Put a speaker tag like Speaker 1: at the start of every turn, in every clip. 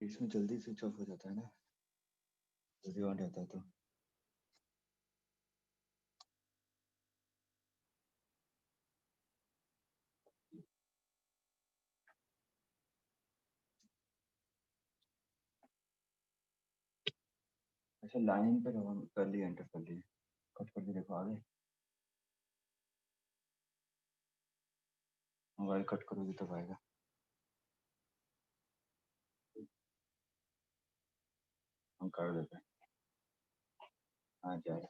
Speaker 1: इसमें जल्दी switch off हो जाता है ना, जल्दी ऑन रहता है तो। अच्छा लाइन पे रहो, कर लिए, एंटर कर लिए, कट करके देखो आगे। मोबाइल कट करोगे तब आएगा। हम कर देते हैं। हाँ जाए।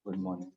Speaker 1: Good morning.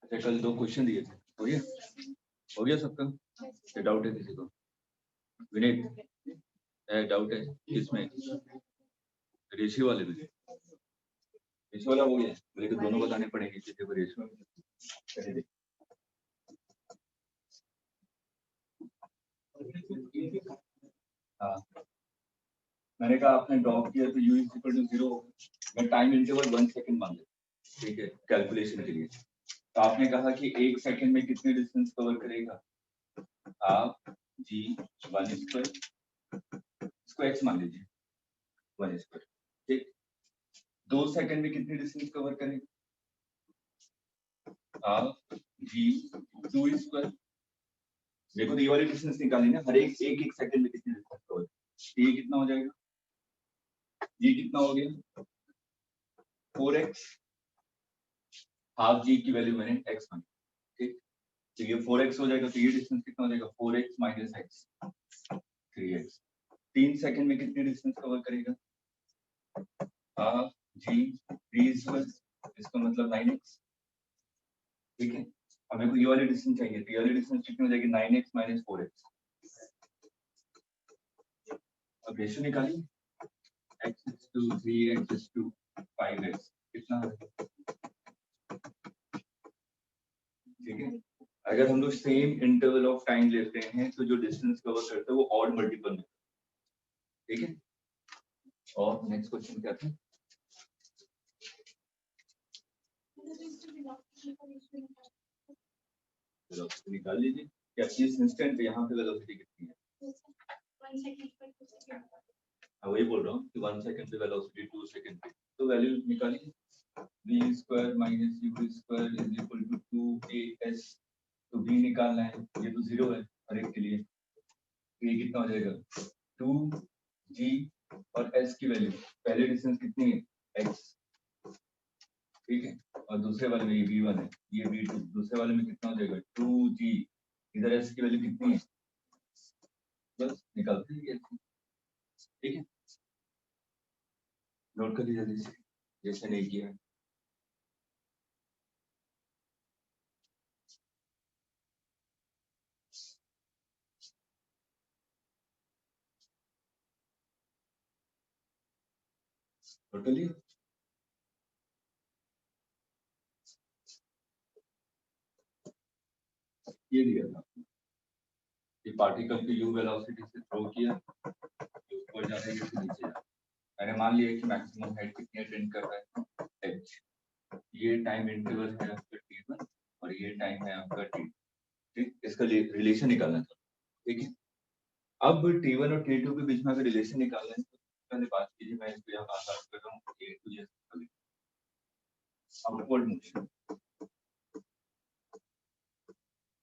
Speaker 1: अच्छा कल 2 क्वेश्चन दिए थे, हो गया सबका? क्या डाउट है किसी को? विनीत, डाउट है किसमें? रेशियो वाले में? रेशियो वाला हो गया, मुझे तो दोनों बताने पड़ेंगे कि देखो रेशियो में हाँ मैंने कहा आपने ड्रॉप किया तो u इक्वल टू 0 मैं टाइम इंटरवल 1 सेकंड मान लेता, ठीक है, कैलकुलेशन के लिए। तो आपने कहा कि 1 सेकंड में कितने डिस्टेंस कवर करेगा, हाफ जी 1 स्क्वायर, इसको x मान लीजिए 1 स्क्वायर, ठीक। 2 सेकंड में कितने डिस्टेंस कवर करेगा, हाफ जी 2 स्क्वायर। देखो तो ये वाली डिस्टेंस निकाली ना, हर एक एक सेकंड में कितने डिस्टेंस कवर, ये कितना हो जाएगा, ये कितना हो गया 4x, हाफ जी की वैल्यू मैंने x मानी, ठीक। तो ये 4x हो जाएगा, तो ये डिस्टेंस कितना हो जाएगा 4x minus x 3x। 3 second में कितनी डिस्टेंस कवर करेगा, हाफ जी 3 स्क्वायर, इसका मतलब 9x, ठीक है। अब मेरे को ये वाली डिस्टेंस चाहिए, तो ये वाली डिस्टेंस कितनी हो जाएगी 9x माइनस 4x। अब रेशियो निकालिए, x is to 3x is to 5x कितना है, ठीक है। अगर हम लोग सेम इंटरवल ऑफ टाइम लेते हैं तो जो डिस्टेंस कवर करता है वो ऑड मल्टीपल में, ठीक है। और नेक्स्ट क्वेश्चन क्या था, वेलोसिटी निकाल लीजिए, क्या इस इंस्टेंट पे यहाँ पे वेलोसिटी कितनी है, वही बोल रहा हूँ कि 1 सेकंड पे वेलोसिटी 2 सेकंड पे, तो वैल्यू निकालिए, v square minus u square is equal to 2as, तो v निकालना है, ये तो 0 है हर एक के लिए, तो ये कितना हो जाएगा 2g और s की वैल्यू, पहले डिस्टेंस कितनी है x, ठीक है, और दूसरे वाले में ये v1 है, ये v2, दूसरे वाले में कितना हो जाएगा 2g, इधर s की वैल्यू कितनी है, बस निकालते हैं, ठीक है। नोट कर लीजिए जल्दी से, जैसे नहीं किया, नोट कर लिया। ये दिया था कि पार्टिकल को u वेलोसिटी से थ्रो किया, ऊपर जा रहा है या नीचे जा रहा है, मैंने मान लिया कि मैक्सिमम हाइट कितनी अटेंड कर रहा है h, ये टाइम इंटरवल है आपका t1 और ये टाइम है आपका t, ठीक, इसका रिलेशन निकालना था, ठीक है। अब t1 और t2 के बीच में अगर रिलेशन निकालना है तो पहले बात कीजिए, मैं इसको यहाँ आसान कर रहा हूँ, a to जैसे अपवर्ड मोशन,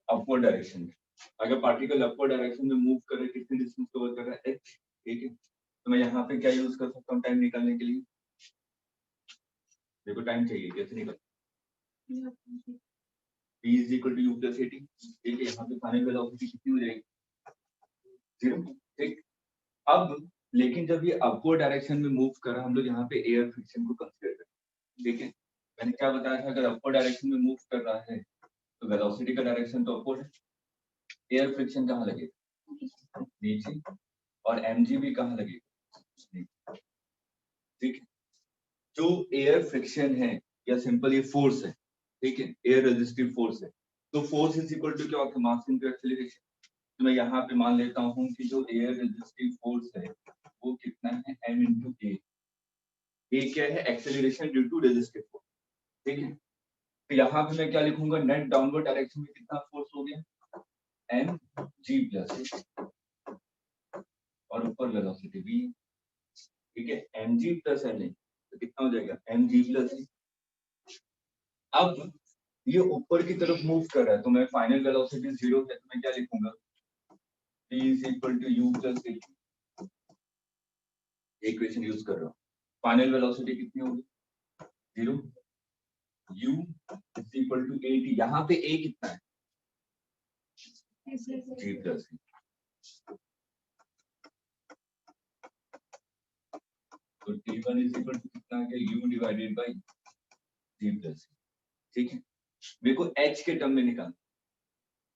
Speaker 1: अपवर्ड डायरेक्शन में, अगर पार्टिकल अपवर्ड डायरेक्शन में मूव कर रहा है कितनी डिस्टेंस कवर कर रहा है h, ठीक है। तो मैं यहाँ पे क्या यूज कर सकता हूँ टाइम निकालने के लिए, देखो टाइम चाहिए कैसे निकल, p is equal to u plus at, ठीक है, यहाँ पे फाइनल वेलोसिटी कितनी हो जाएगी 0, ठीक। अब लेकिन जब ये अपवर्ड डायरेक्शन में मूव कर रहा है, हम लोग यहाँ पे एयर फ्रिक्शन को कंसीडर करें, ठीक है। मैंने क्या बताया था, अगर अपवर्ड डायरेक्शन में मूव कर रहा है तो वेलोसिटी का डायरेक्शन तो अपवर्ड है, एयर फ्रिक्शन कहाँ लगेगा नीचे, और mg भी कहाँ लगेगा, ठीक है। जो एयर फ्रिक्शन है या सिंपल ये फोर्स है, ठीक है, एयर रेजिस्टिव फोर्स है, तो फोर्स इज इक्वल टू क्या होता है मास इनटू एक्सेलरेशन, तो मैं यहाँ पे मान लेता हूँ कि जो एयर रेजिस्टिव फोर्स है वो कितना है m इंटू ए क्या है acceleration due to resistive force, ठीक है। तो यहाँ पे मैं क्या लिखूंगा, नेट डाउनवर्ड डायरेक्शन में कितना फोर्स हो गया m g प्लस, और ऊपर वेलोसिटी v, ठीक है, mg प्लस n, तो कितना हो जाएगा mg प्लस। अब ये ऊपर की तरफ मूव कर रहा है तो मैं फाइनल वेलोसिटी 0 है, तो मैं क्या लिखूंगा p is equal to u plus a, equation use कर रहा हूँ, फाइनल वेलोसिटी कितनी होगी 0, u is equal to 80, यहाँ पे a कितना है g plus a, तो t1 is equal to कितना है u divided by g plus a, ठीक है। मेरे को h के टर्म में निकालना,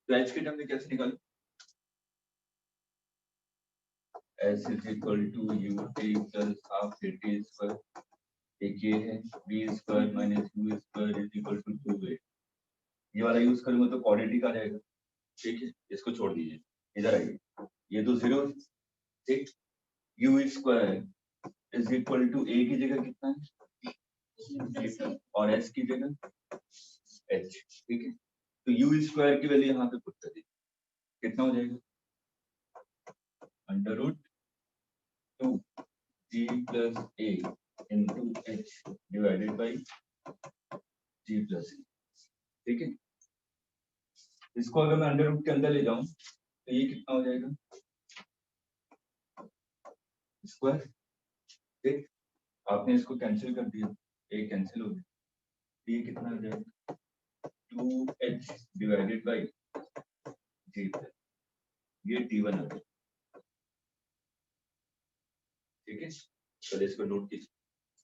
Speaker 1: तो h के टर्म में कैसे निकालूं, s is equal to ut plus half at square, एक ये है B square minus U square is equal to 2a। ये वाला यूज करूंगा तो क्वाड्रेटिक आ जाएगा, ठीक है, इसको छोड़ दीजिए, इधर आइए, ये तो जीरो, ठीक, U square is equal to A की जगह कितना है और एस की जगह एच, ठीक है, तो यू स्क्वायर की वैल्यू यहाँ पे पुट कर दीजिए, कितना हो जाएगा under root 2 g plus a into H divided by g plus A, ठीक है। इसको अगर मैं अंडर रूट के अंदर ले जाऊं तो ये कितना हो जाएगा स्क्वायर, ठीक, आपने इसको कैंसिल कर दिया, एक कैंसिल हो गया, तो ये कितना हो जाएगा 2h divided by ji plus, ये t1 आ गया, ठीक है, चलिए इसको नोट कीजिए,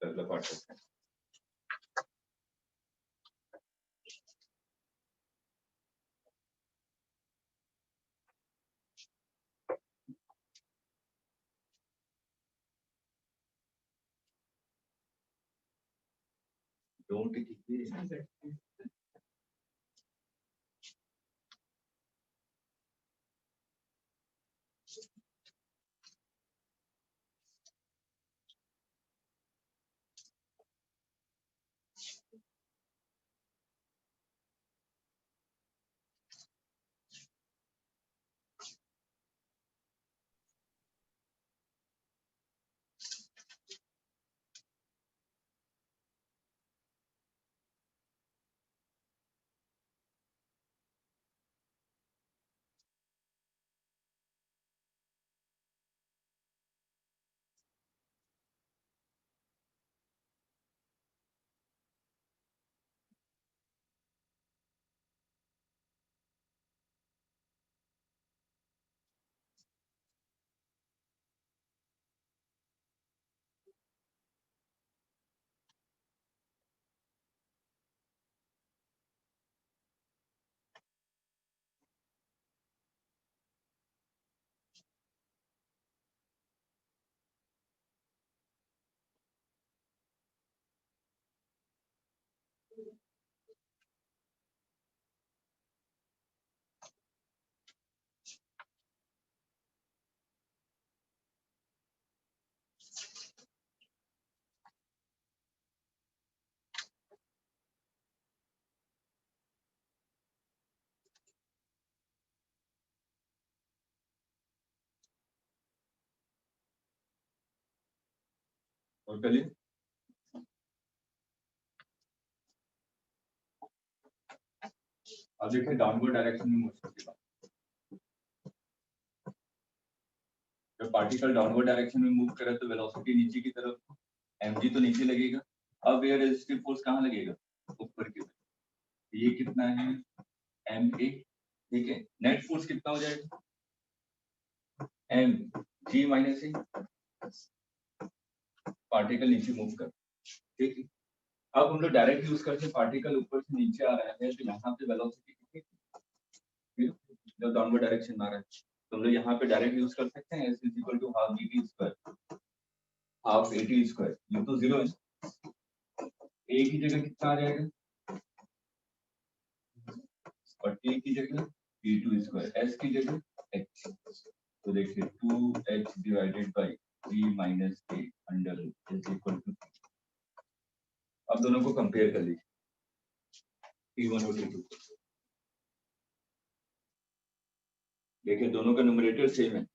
Speaker 1: अगला पार्ट करते हैं। डोंट कीजिए, और चलिए अब देखिए डाउनवर्ड डायरेक्शन में मोशन की बात, जब पार्टिकल डाउनवर्ड डायरेक्शन में मूव करे तो वेलोसिटी नीचे की तरफ, mg तो नीचे लगेगा, अब ये रेजिस्टिव फोर्स कहाँ लगेगा ऊपर की तरफ, ये कितना है ma, ठीक है, नेट फोर्स कितना हो जाएगा m g माइनस ए, पार्टिकल नीचे मूव कर, ठीक है, अब हम लोग डायरेक्ट यूज करते हैं, पार्टिकल ऊपर से नीचे आ रहा है तो यहाँ पे वेलोसिटी कितनी, जब डाउनवर्ड डायरेक्शन में आ रहा है तो हम लोग यहाँ पे डायरेक्ट यूज कर सकते हैं, s is equal to half dt square half at square, ये तो जीरो है, a की जगह कितना आ जाएगा और t की जगह t2 स्क्वायर, s की जगह h, तो देखिए 2h divided by g minus a under root is equal to, अब दोनों को कंपेयर कर लीजिए t1 और t2, देखिए दोनों का न्यूमरेटर सेम है,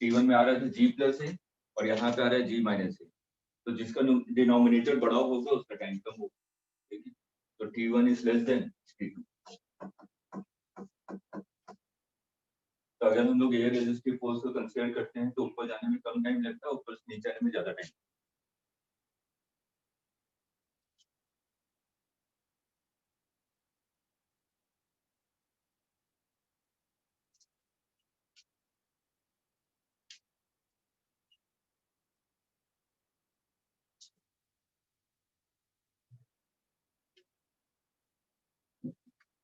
Speaker 1: t1 में आ रहा था g प्लस ए और यहाँ पे आ रहा है g माइनस ए, तो जिसका डिनोमिनेटर बड़ा होगा उसका टाइम कम होगा, ठीक है, तो t1 is less than t2, तो अगर हम लोग एयर रेजिस्टिव फोर्स को कंसीडर करते हैं तो ऊपर जाने में कम टाइम लगता है, ऊपर से नीचे आने में ज्यादा टाइम।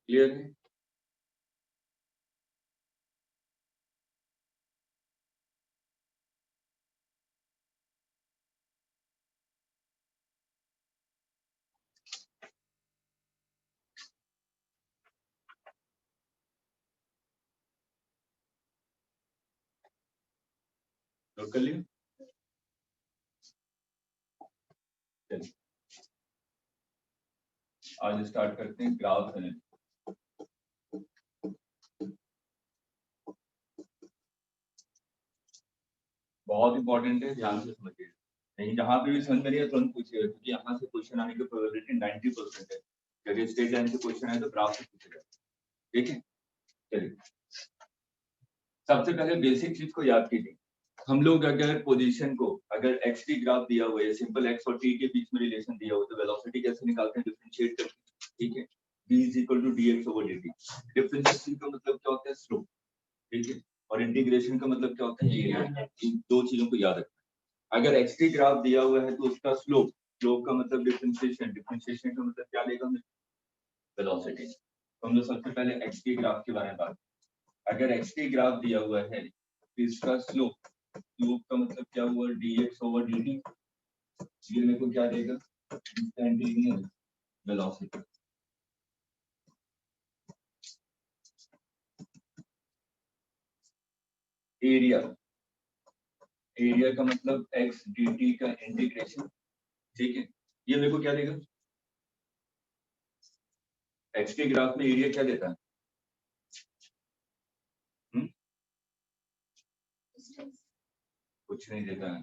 Speaker 1: क्लियर है? नोट कर लिया। चलिए आज स्टार्ट करते हैं ग्राफ एनालिसिस। बहुत इंपॉर्टेंट है, ध्यान से समझिए। नहीं जहां पे भी समझ में नहीं है तुरंत पूछिएगा, क्योंकि यहाँ से क्वेश्चन आने की प्रोबेबिलिटी 90% है। यदि स्टेट लाइन से क्वेश्चन आए तो ग्राफ से पूछेगा, ठीक है। चलिए सबसे पहले बेसिक चीज को याद कीजिए। हम लोग अगर पोजीशन को, अगर एक्स टी ग्राफ दिया हुआ है, सिंपल एक्स और टी के बीच में रिलेशन दिया हुआ, तो वेलोसिटी कैसे निकालते हैं, डिफरेंशिएट करके, ठीक है। v is equal to dx over dt। Differentiation का मतलब क्या होता है, स्लोप, ठीक है। और इंटीग्रेशन का मतलब क्या होता है, एरिया। इन दो चीजों को याद रखना। अगर एक्स टी ग्राफ दिया हुआ है तो उसका स्लोप, स्लोप का मतलब डिफरेंशिएशन, डिफरेंशिएशन का मतलब क्या लेगा हमें, वेलोसिटी। तो हम लोग सबसे पहले एक्स टी ग्राफ के बारे में बात। अगर एक्स टी ग्राफ दिया हुआ है तो इसका स्लोप, स्लोप का मतलब क्या हुआ, dx ओवर dt। ये मेरे को क्या देगा, इंस्टेंटेनियस वेलोसिटी। एरिया, एरिया का मतलब x dt का इंटीग्रेशन, ठीक है। ये मेरे को क्या देगा, एक्स टी ग्राफ में एरिया क्या देता है, हुँ? कुछ नहीं देता है।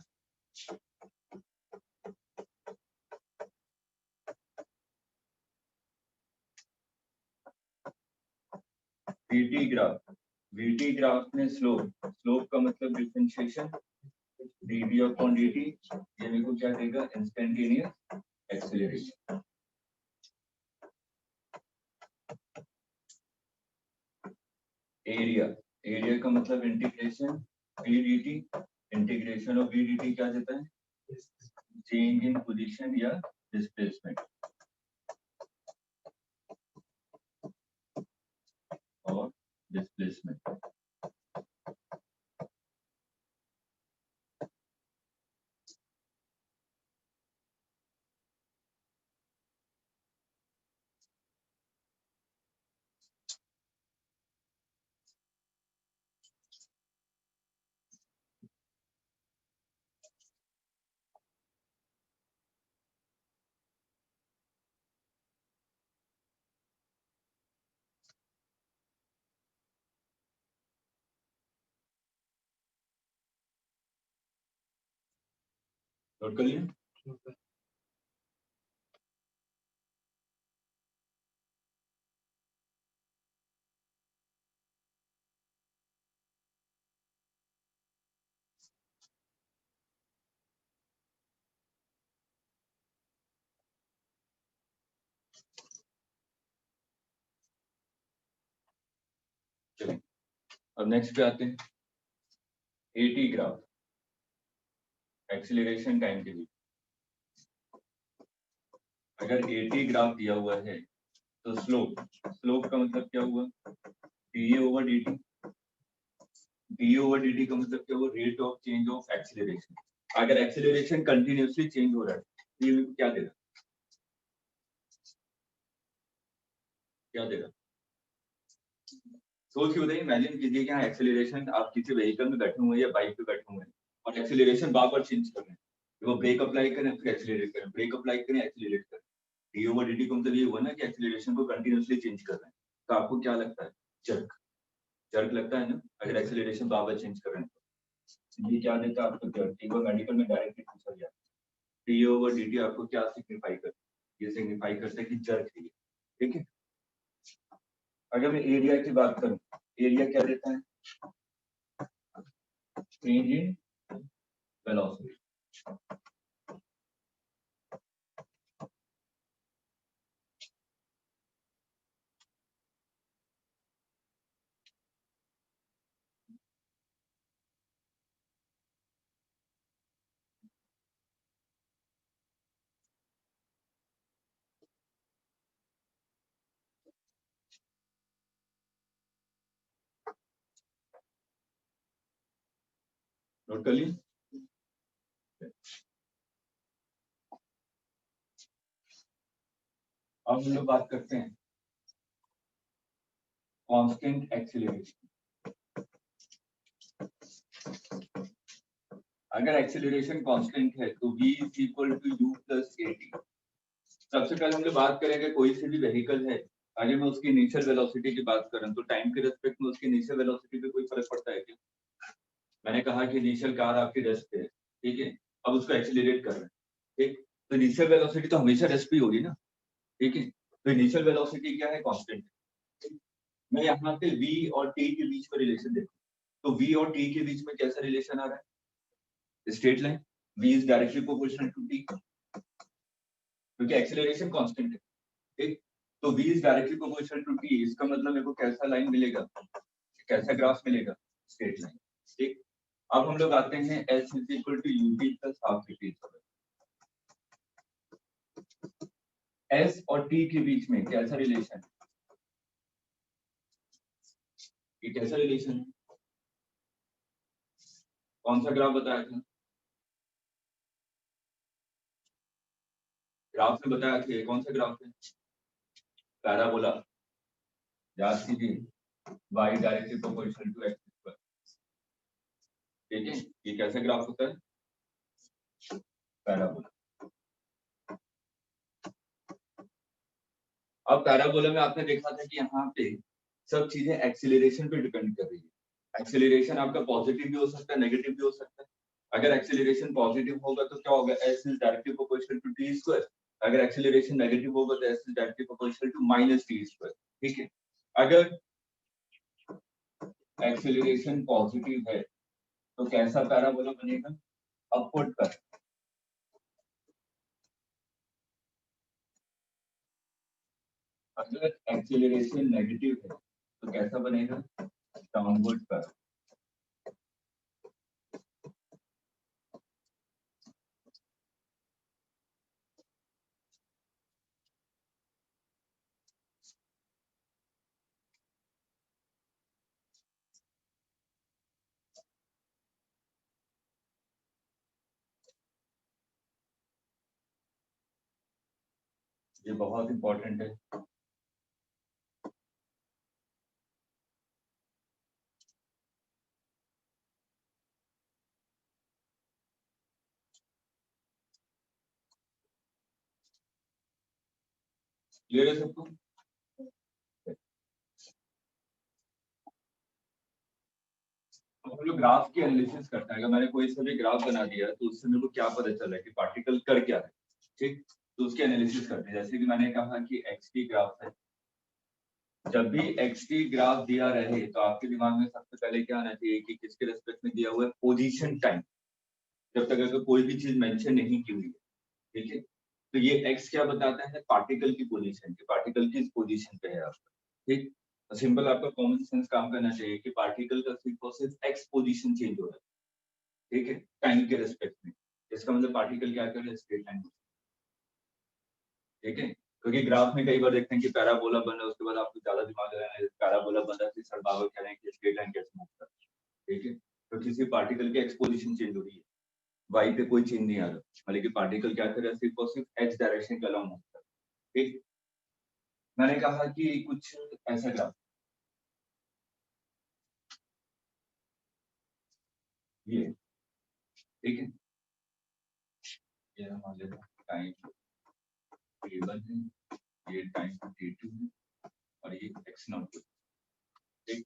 Speaker 1: वीटी ग्राफ, वीटी ग्राफ में स्लोप, स्लोप का मतलब डिफरेंशिएशन, डी अपॉन dt। ये मेरे को क्या देगा, इंस्टेंटेनियस एक्सेलरेशन। एरिया, एरिया का मतलब integration v dt, integration of v dt क्या देता है, चेंज इन पोजीशन या डिस्प्लेसमेंट और डिस्प्लेसमेंट। नोट कर लिया। चलिए अब नेक्स्ट पे आते हैं, एटी ग्राफ, एक्सीलरेशन टाइम के लिए। अगर एटी ग्राफ दिया हुआ है तो स्लोप, स्लोप का मतलब क्या हुआ, D over D T. D over D T का मतलब क्या हुआ, rate of change of acceleration. अगर एक्सीलरेशन कंटिन्यूअसली चेंज हो रहा है तो ये क्या देगा, क्या देगा, सोच के बताइए। इमेजिन कीजिए कि हाँ एक्सेलरेशन, आप किसी व्हीकल में बैठे हुए हैं या बाइक पे बैठे हुए हैं और एक्सेलरेशन बार बार चेंज कर रहे हैं। वो ब्रेक अप्लाई करें फिर एक्सेलरेट करें, ब्रेक अप्लाई करें एक्सेलरेट करें। डी ओवर डी टी का मतलब ये हुआ ना कि एक्सेलरेशन को कंटिन्यूअसली चेंज कर रहे हैं। तो आपको क्या लगता है, जर्क, जर्क लगता है ना, अगर एक्सेलरेशन बार बार चेंज कर रहे हैं तो। ये क्या देता है आपको, जर्क। एक बार मेडिकल में डायरेक्टली पूछा गया, डी ओवर डी टी आपको क्या सिग्निफाई करता है, ये सिग्निफाई करता है कि जर्क है, ठीक है। अगर मैं एरिया की बात करूं, एरिया क्या देता है, चेंज इन वेलोसिटी। नोट कर लिए। अब हम लोग बात करते हैं कांस्टेंट एक्सीलरेशन। अगर एक्सेलरेशन कांस्टेंट है तो v is equal to u plus at। सबसे पहले हम लोग बात करेंगे कोई से भी व्हीकल है, अगर मैं उसकी इनिशियल वेलोसिटी की बात करूं तो टाइम के रिस्पेक्ट में उसकी इनिशियल वेलोसिटी पे कोई फर्क पड़ता है क्या? मैंने कहा कि इनिशियल कार आपकी रेस्ट पे है, ठीक है, अब उसको एक्सेलरेट कर रहे हैं, ठीक, तो इनिशियल वेलोसिटी तो हमेशा रेस्ट पे होगी ना, ठीक है, तो इनिशियल वेलोसिटी क्या है? कांस्टेंट। मैं यहाँ पे v और t के बीच में रिलेशन देखूं तो v और t के बीच में कैसा रिलेशन आ रहा है? Straight line, v is directly proportional to t, क्योंकि एक्सेलरेशन कांस्टेंट है, ठीक, तो v is directly proportional to t, इसका मतलब मेरे को कैसा लाइन मिलेगा, कैसा ग्राफ मिलेगा? स्ट्रेट लाइन, ठीक। अब हम लोग आते हैं s is equal to ut plus half dt। s और t के बीच में कैसा रिलेशन है? ये कैसा रिलेशन है? कौन सा ग्राफ बताया था? ग्राफ में बताया था, कौन सा ग्राफ है? पैराबोला, याद कीजिए, y directly proportional to x square, ठीक है, ये कैसा ग्राफ होता है? पैराबोला। अब पैराबोला में आपने देखा था कि यहाँ पे सब चीजें एक्सीलरेशन पे डिपेंड कर रही है। एक्सीलरेशन आपका पॉजिटिव भी हो सकता है, नेगेटिव भी हो सकता है। अगर एक्सीलरेशन पॉजिटिव होगा तो क्या होगा? s is directly proportional to t square. अगर एक्सीलरेशन नेगेटिव होगा तो s is directly proportional to minus t square, ठीक है। अगर एक्सीलरेशन पॉजिटिव है तो कैसा पैराबोला बनेगा? अपवर्ड का। अगर एक्सीलरेशन नेगेटिव है तो कैसा बनेगा? डाउनवर्ड का। ये बहुत इंपॉर्टेंट है। क्लियर है सबको? हम लोग ग्राफ की एनालिसिस करते हैं। अगर मैंने कोई सा भी ग्राफ बना दिया तो उससे मेरे को क्या पता चला है कि पार्टिकल कर क्या है, ठीक, तो उसकी एनालिसिस करते हैं। जैसे कि मैंने कहा कि एक्स टी ग्राफ है, जब भी एक्स टी ग्राफ दिया रहे तो आपके दिमाग में सबसे पहले क्या आना चाहिए कि किसके रेस्पेक्ट में दिया हुआ है? पोजीशन टाइम, जब तक अगर कोई भी चीज मेंशन नहीं की हुई है, ठीक है, तो ये एक्स क्या बताता है? पार्टिकल की पोजीशन, की पार्टिकल किस पोजीशन पे है आपका, ठीक। तो सिंपल आपका कॉमन सेंस काम करना चाहिए कि पार्टिकल का सिर्फ और सिर्फ एक्स पोजीशन चेंज हो रहा है, ठीक है, टाइम के रेस्पेक्ट में। इसका मतलब पार्टिकल क्या कर रहा है? स्ट्रेट लाइन, ठीक है। क्योंकि ग्राफ में कई बार देखते हैं कि पैराबोला बन रहा है, उसके बाद आपको ज्यादा दिमाग लगाना है, पैराबोला बन रहा है, सर बाबा कह रहे हैं कि स्ट्रेट लाइन कैसे मूव कर रहा है, ठीक है। तो किसी पार्टिकल की एक्सपोजिशन चेंज हो रही है, वाई पे कोई चेंज नहीं आ रहा, मतलब कि पार्टिकल क्या कर रहा है? सिर्फ और सिर्फ एक्स डायरेक्शन के अलाउ मूव कर रहा है, ठीक। मैंने कहा कि कुछ ऐसा ग्राफ, ये, ठीक है, ये हमारे टाइम टेबल है, ये टाइम टी2 है और ये एक्स नॉट, ठीक।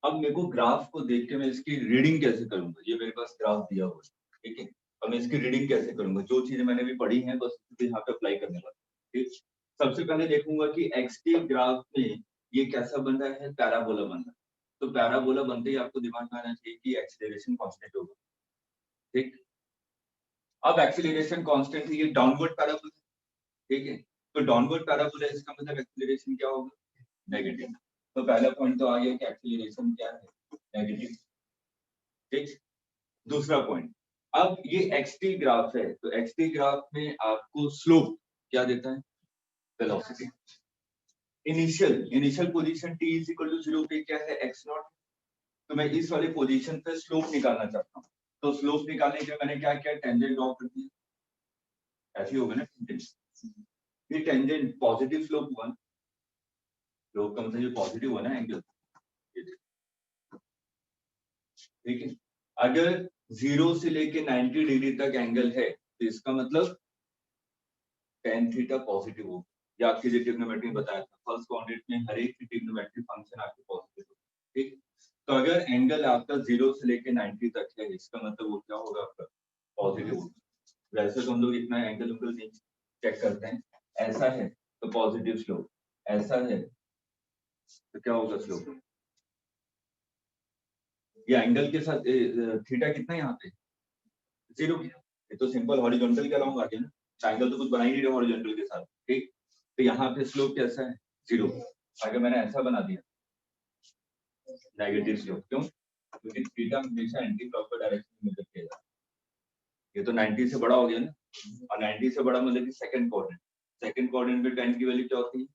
Speaker 1: अब मेरे को ग्राफ को देख के मैं इसकी रीडिंग कैसे करूंगा? ये मेरे पास ग्राफ दिया हुआ है, ठीक है, अब मैं इसकी रीडिंग कैसे करूंगा? जो चीजें मैंने भी पढ़ी हैं बस उसको यहाँ पे अप्लाई करने वाला, ठीक। सबसे पहले देखूंगा कि एक्स के ग्राफ में ये कैसा बन रहा है? पैराबोला बन रहा है। तो पैराबोला बनते ही आपको दिमाग में आना चाहिए कि एक्सेलरेशन कांस्टेंट होगा, ठीक। अब एक्सेलरेशन कांस्टेंट है, ये डाउनवर्ड पैराबोला, ठीक है, तो डाउनवर्ड पैराबोला इसका मतलब एक्सेलरेशन क्या होगा? नेगेटिव। तो पहला पॉइंट तो आ गया कि एक्सेलरेशन क्या है? नेगेटिव, ठीक। दूसरा पॉइंट, अब ये एक्सटी ग्राफ है तो एक्सटी ग्राफ में आपको स्लोप क्या देता है? Velocity. Initial initial position t is equal to 0 पे क्या है? x naught. तो मैं इस वाले पोजीशन पे स्लोप निकालना चाहता हूँ, तो स्लोप निकालने के लिए मैंने क्या किया? टेंजेंट ड्रॉ कर दिया, ऐसे ही होगा ना टेंजेंट। ये टेंजेंट पॉजिटिव स्लोप हुआ, स्लोप का मतलब ये पॉजिटिव हुआ ना एंगल, ठीक है। अगर 0 से लेके 90 डिग्री तक एंगल है, तो इसका मतलब tan थीटा पॉजिटिव हो, या आपकी जो ट्रिग्नोमेट्री बताया था फर्स्ट क्वाड्रेंट में हर एक की ट्रिग्नोमेट्री फंक्शन आपके पॉजिटिव हो, ठीक। तो अगर एंगल आपका 0 से लेके 90 तक है, इसका मतलब वो क्या होगा आपका पॉजिटिव होगा। वैसे तो हम लोग इतना एंगल उंगल नहीं चेक करते हैं, ऐसा है तो पॉजिटिव स्लोप, ऐसा है तो क्या होगा स्लोप। ये एंगल के साथ थीटा कितना है यहाँ पे 0, ये तो सिंपल हॉरिजॉन्टल के अलाउंग आ गया ना, ट्रायंगल तो कुछ बना ही नहीं रहा हॉरिजॉन्टल के साथ, ठीक। तो यहाँ पे स्लोप कैसा है 0। अगर मैंने ऐसा बना दिया नेगेटिव स्लोप, क्यों, क्योंकि थीटा हमेशा एंटी क्लॉकवाइज डायरेक्शन में मेजर किया जाता है। ये तो 90 से बड़ा हो गया ना, और 90 से बड़ा मतलब कि सेकंड क्वाड्रेंट, सेकंड क्वाड्रेंट पे tan की वैल्यू क्या होती है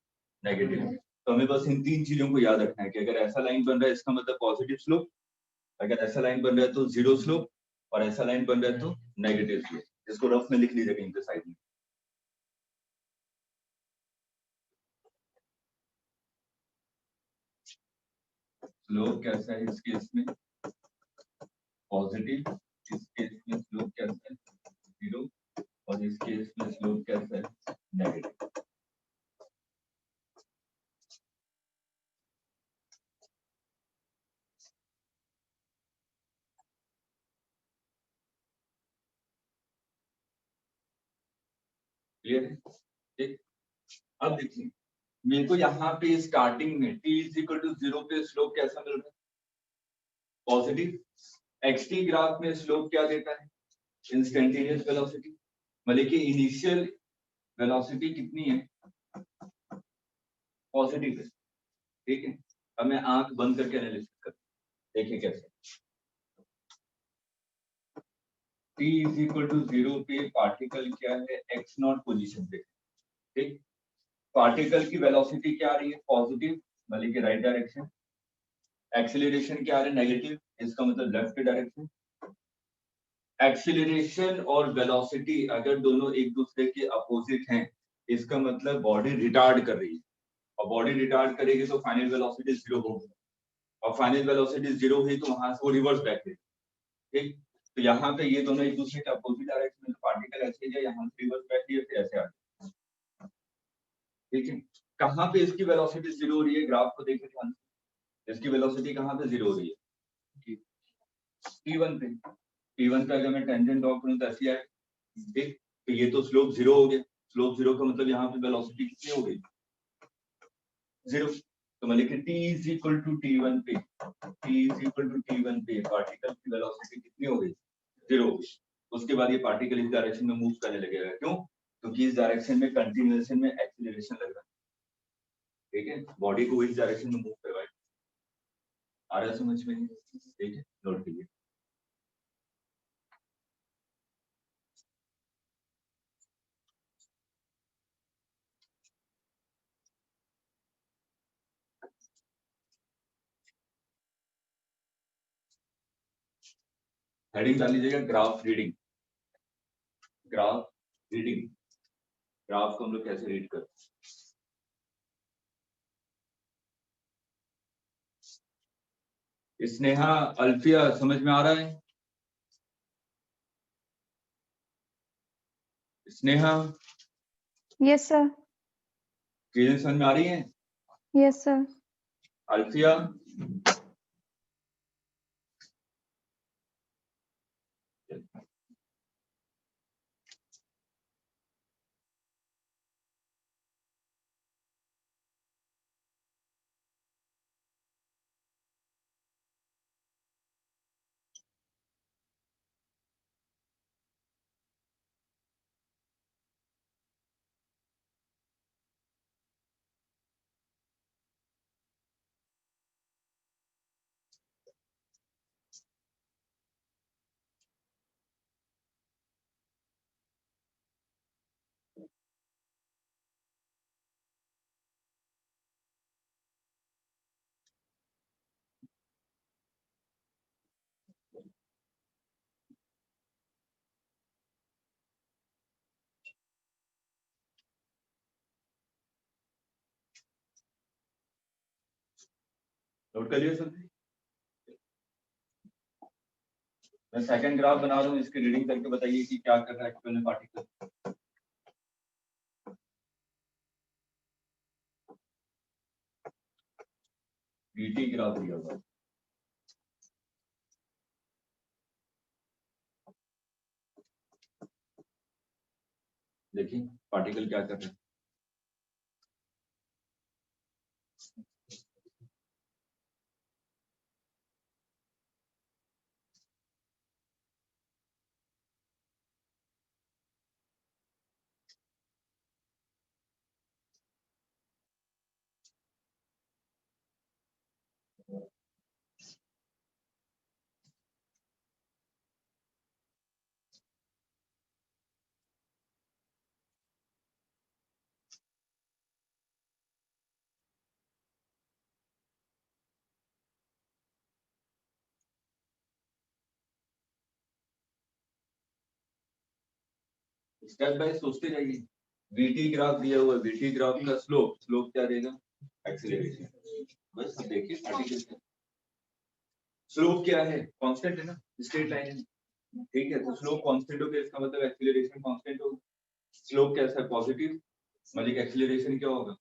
Speaker 1: नेगेटिव। तो हमें बस इन तीन चीजों को याद रखना है कि अगर ऐसा लाइन बन रहा है इसका मतलब पॉजिटिव स्लोप, अगर ऐसा लाइन बन रहा है तो 0 स्लोप, और ऐसा लाइन बन रहा है तो नेगेटिव स्लोप। इसको रफ में लिख लीजिए कहीं पे साइड में। स्लोप कैसा है इस केस में पॉजिटिव, इस केस में स्लोप कैसा है 0, और इस केस में स्लोप कैसा है नेगेटिव। क्लियर है, ठीक। अब देखिए मेरे को यहाँ पे स्टार्टिंग में t इज इक्वल टू 0 पे स्लोप कैसा मिल रहा है पॉजिटिव। xt ग्राफ में स्लोप क्या देता है इंस्टेंटेनियस वेलोसिटी, मतलब कि इनिशियल वेलोसिटी कितनी है पॉजिटिव है, ठीक है। अब मैं आंख बंद करके एनालिसिस करता हूं, देखिए कैसे t इज इक्वल टू 0 पे पार्टिकल क्या है x नॉट पोजीशन पे, ठीक। पार्टिकल की वेलोसिटी क्या आ रही है पॉजिटिव, मतलब कि राइट डायरेक्शन। एक्सीलरेशन क्या आ रहा है नेगेटिव, इसका मतलब लेफ्ट डायरेक्शन। एक्सीलरेशन और वेलोसिटी अगर दोनों एक दूसरे के अपोजिट हैं, इसका मतलब बॉडी रिटार्ड कर रही है, और बॉडी रिटार्ड करेगी तो फाइनल वेलोसिटी 0 होगी, और फाइनल वेलोसिटी 0 हुई तो वहां से वो रिवर्स बैक है, ठीक। तो यहाँ पे ये दोनों एक दूसरे के अपोजिट डायरेक्शन में, पार्टिकल ऐसे जाए यहाँ से रिवर्स बैक है फिर ऐसे आ गया, ठीक है। कहाँ पे इसकी वेलोसिटी 0 हो रही है ग्राफ को देखिए ध्यान से, इसकी वेलोसिटी कहाँ पे 0 हो रही है T1 पे। T1 पे अगर मैं टेंजेंट ड्रॉ करूं तो ऐसी आए, ठीक। तो ये तो स्लोप 0 हो गया, स्लोप 0 का मतलब यहाँ पे वेलोसिटी कितनी हो गई 0। तो मतलब कि t is equal to T1 पे, t is equal to T1 पे पार्टिकल की वेलोसिटी कितनी हो गई 0 हो गई। उसके बाद ये पार्टिकल इस डायरेक्शन में मूव करने लगेगा, क्यों, क्योंकि इस डायरेक्शन में कंटिन्यूएशन में एक्सीलरेशन लग रहा है, ठीक है। बॉडी को इस डायरेक्शन में मूव करवाए, आ रहा है समझ में, ठीक है, नोट कीजिए। हेडिंग डाल लीजिएगा graph reading, graph reading, graph को हम लोग कैसे रीड करते हैं। स्नेहा अल्फिया समझ में आ रहा है, स्नेहा
Speaker 2: यस सर।
Speaker 1: चीजें समझ में आ रही हैं,
Speaker 2: यस सर।
Speaker 1: अल्फिया नोट कर लिया सब, मैं सेकंड ग्राफ बना रहा हूँ, इसकी रीडिंग करके बताइए कि क्या कर रहा है एक्चुअल में पार्टिकल। वीटी ग्राफ दिया हुआ है, देखिए पार्टिकल क्या कर रहा है। स्टेप बाय सोचते जाइए। वीटी ग्राफ दिया हुआ है, वीटी ग्राफ का स्लोप, स्लोप क्या देगा, एक्सीलरेशन। बस अब देखिए पार्टिकल स्लोप क्या है, कांस्टेंट है ना, स्ट्रेट लाइन है, ठीक है। तो स्लोप कांस्टेंट हो गया, इसका मतलब एक्सीलरेशन कांस्टेंट होगा। स्लोप कैसा है, पॉजिटिव, मतलब एक्सीलरेशन क्या होगा,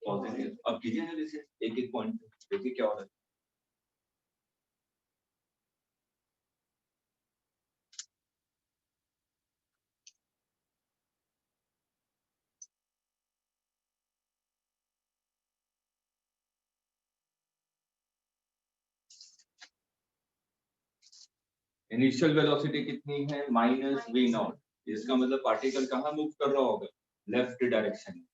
Speaker 1: पॉजिटिव। अब कीजिए एनालिसिस एक एक पॉइंट, देखिए क्या हो रहा है। इनिशियल वेलोसिटी कितनी है, माइनस वी नॉट। इसका मतलब पार्टिकल कहाँ मूव कर रहा होगा, लेफ्ट डायरेक्शन में।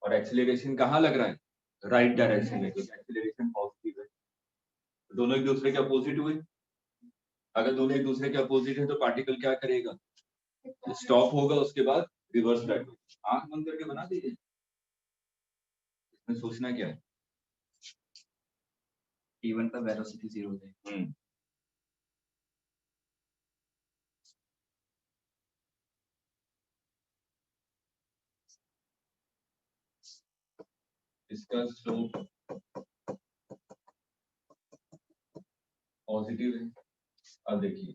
Speaker 1: और एक्सीलरेशन कहाँ लग रहा है, राइट डायरेक्शन में, तो एक्सीलरेशन पॉजिटिव है। दोनों एक दूसरे के अपोजिट हुए। अगर दोनों एक दूसरे के अपोजिट है तो पार्टिकल क्या करेगा, स्टॉप होगा, उसके बाद रिवर्स बैक होगा। आंख बंद करके बना दीजिए, इसमें सोचना क्या है।
Speaker 3: T1 का वेलोसिटी 0 है।
Speaker 1: इसका स्लोप पॉजिटिव है। अब देखिए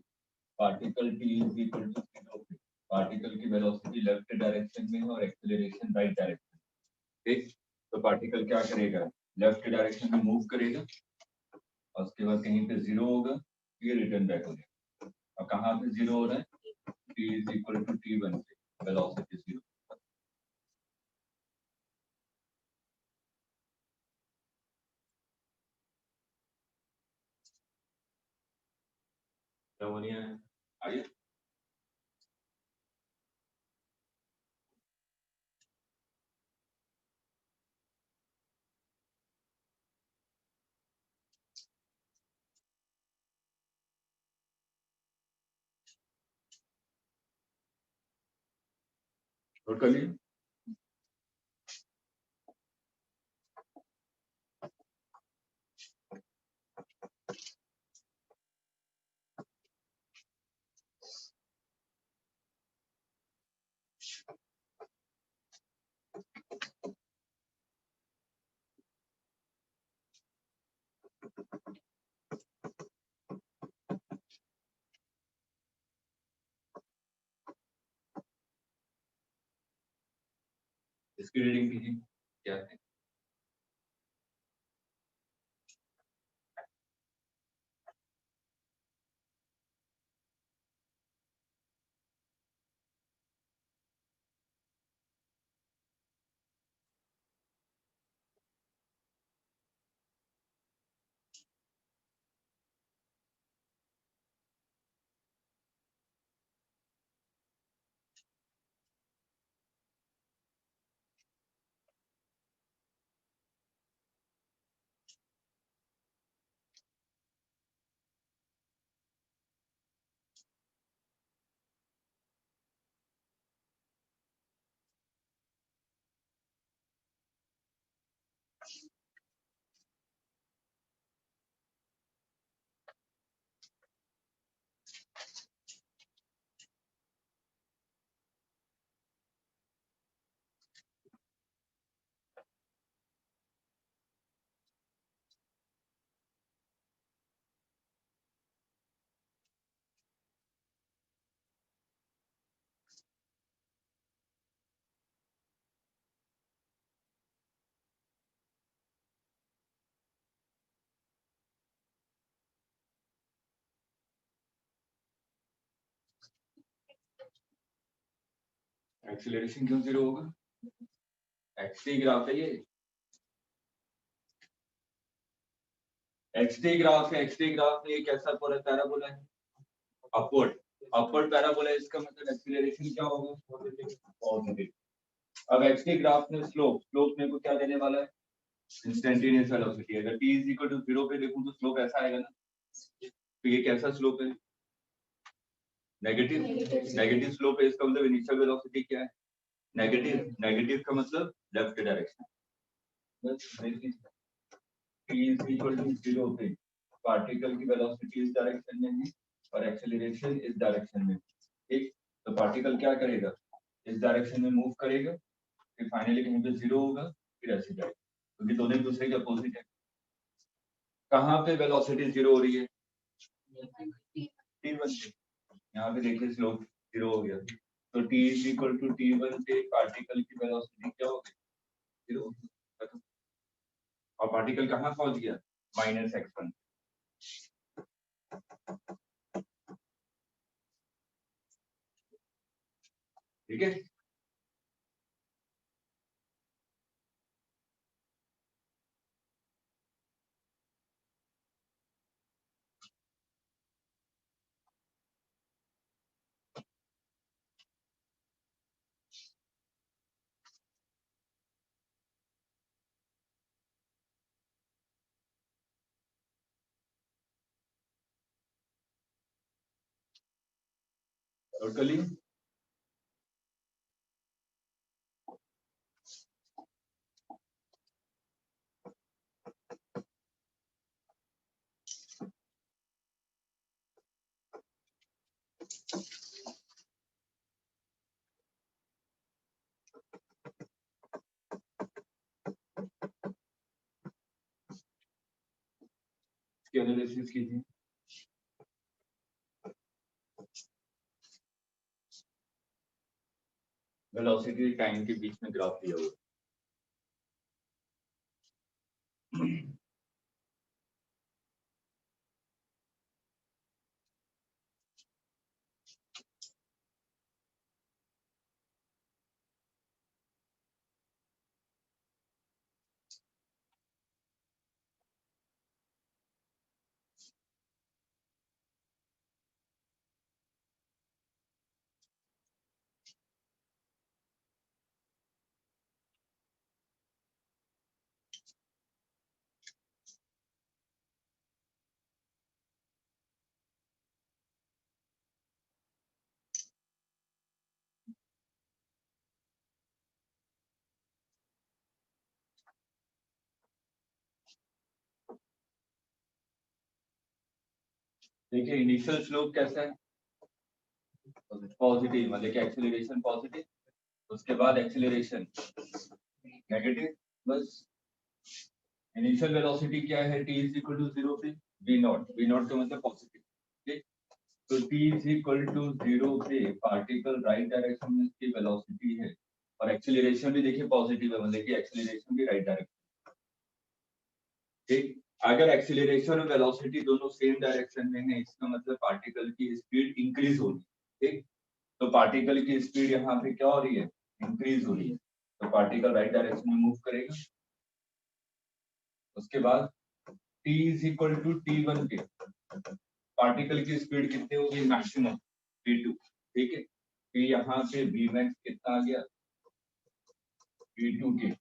Speaker 1: particle t is equal to 0 पे पार्टिकल की वेलोसिटी लेफ्ट डायरेक्शन में है और एक्सीलरेशन राइट डायरेक्शन में, ठीक। तो पार्टिकल क्या करेगा, लेफ्ट डायरेक्शन में मूव करेगा और उसके बाद कहीं पे 0 होगा, ये रिटर्न बैक हो जाएगा। और कहाँ पे 0 हो रहा है, t is equal to t1 पे वेलोसिटी 0। क्या आइए नोट कर लीजिए। इसकी रीडिंग कीजिए क्या है। एक्सीलरेशन क्यों जीरो होगा? एक्सटी ग्राफ है ये, एक्सटी ग्राफ है, एक्सटी ग्राफ में ये कैसा पैराबोला है? अपवर्ड, अपवर्ड पैराबोला है, इसका मतलब एक्सीलरेशन क्या होगा? पॉजिटिव। अब एक्सटी ग्राफ में स्लोप, स्लोप मेरे को क्या देने वाला है? Instantaneous velocity. अगर t इज इक्वल टू 0 पे देखूं तो स्लोप ऐसा आएगा ना, तो ये कैसा स्लोप है? नेगेटिव, नेगेटिव स्लोप है, इसका मतलब इनिशियल वेलोसिटी क्या है? नेगेटिव, नेगेटिव का मतलब लेफ्ट डायरेक्शन। बस t इज इक्वल टू 0 पे पार्टिकल की वेलोसिटी इस डायरेक्शन में है और एक्सेलरेशन इस डायरेक्शन में, ठीक? तो पार्टिकल क्या करेगा? इस डायरेक्शन में मूव करेगा, फिर फाइनली कहीं पे 0 होगा, फिर ऐसे जाएगा, क्योंकि दोनों एक दूसरे के अपोजिट है। कहाँ पे वेलोसिटी 0 हो रही है? t1 पे। यहाँ पे देखिए स्लोप 0 हो गया, तो t is equal to t1 पे पार्टिकल की वेलोसिटी क्या हो गई? 0। और पार्टिकल कहाँ पहुंच गया? -x1। ठीक है, टोटली इसकी एनालिसिस कीजिए। वेलोसिटी टाइम के बीच में ग्राफ दिया हुआ है। देखिए इनिशियल स्लोप कैसा है? पॉजिटिव, मतलब कि एक्सेलरेशन पॉजिटिव, उसके बाद एक्सेलरेशन नेगेटिव। बस इनिशियल वेलोसिटी क्या है? t इज इक्वल टू 0 पे v नॉट, v नॉट का मतलब पॉजिटिव, ठीक? तो t इज इक्वल टू 0 पे पार्टिकल राइट डायरेक्शन में इसकी वेलोसिटी है और एक्सेलरेशन भी देखिए पॉजिटिव है, मतलब कि एक्सेलरेशन भी राइट डायरेक्शन, ठीक? अगर एक्सेलरेशन और वेलोसिटी दोनों सेम डायरेक्शन में है, इसका मतलब पार्टिकल की स्पीड इंक्रीज होगी, ठीक? तो पार्टिकल की स्पीड यहाँ पे क्या हो रही है? इंक्रीज हो रही है, तो पार्टिकल राइट डायरेक्शन में मूव करेगा। उसके बाद t is equal to t1 पे पार्टिकल की स्पीड कितनी होगी? मैक्सिमम v2, ठीक है? फिर यहाँ पे vmax कितना आ गया? v2 के।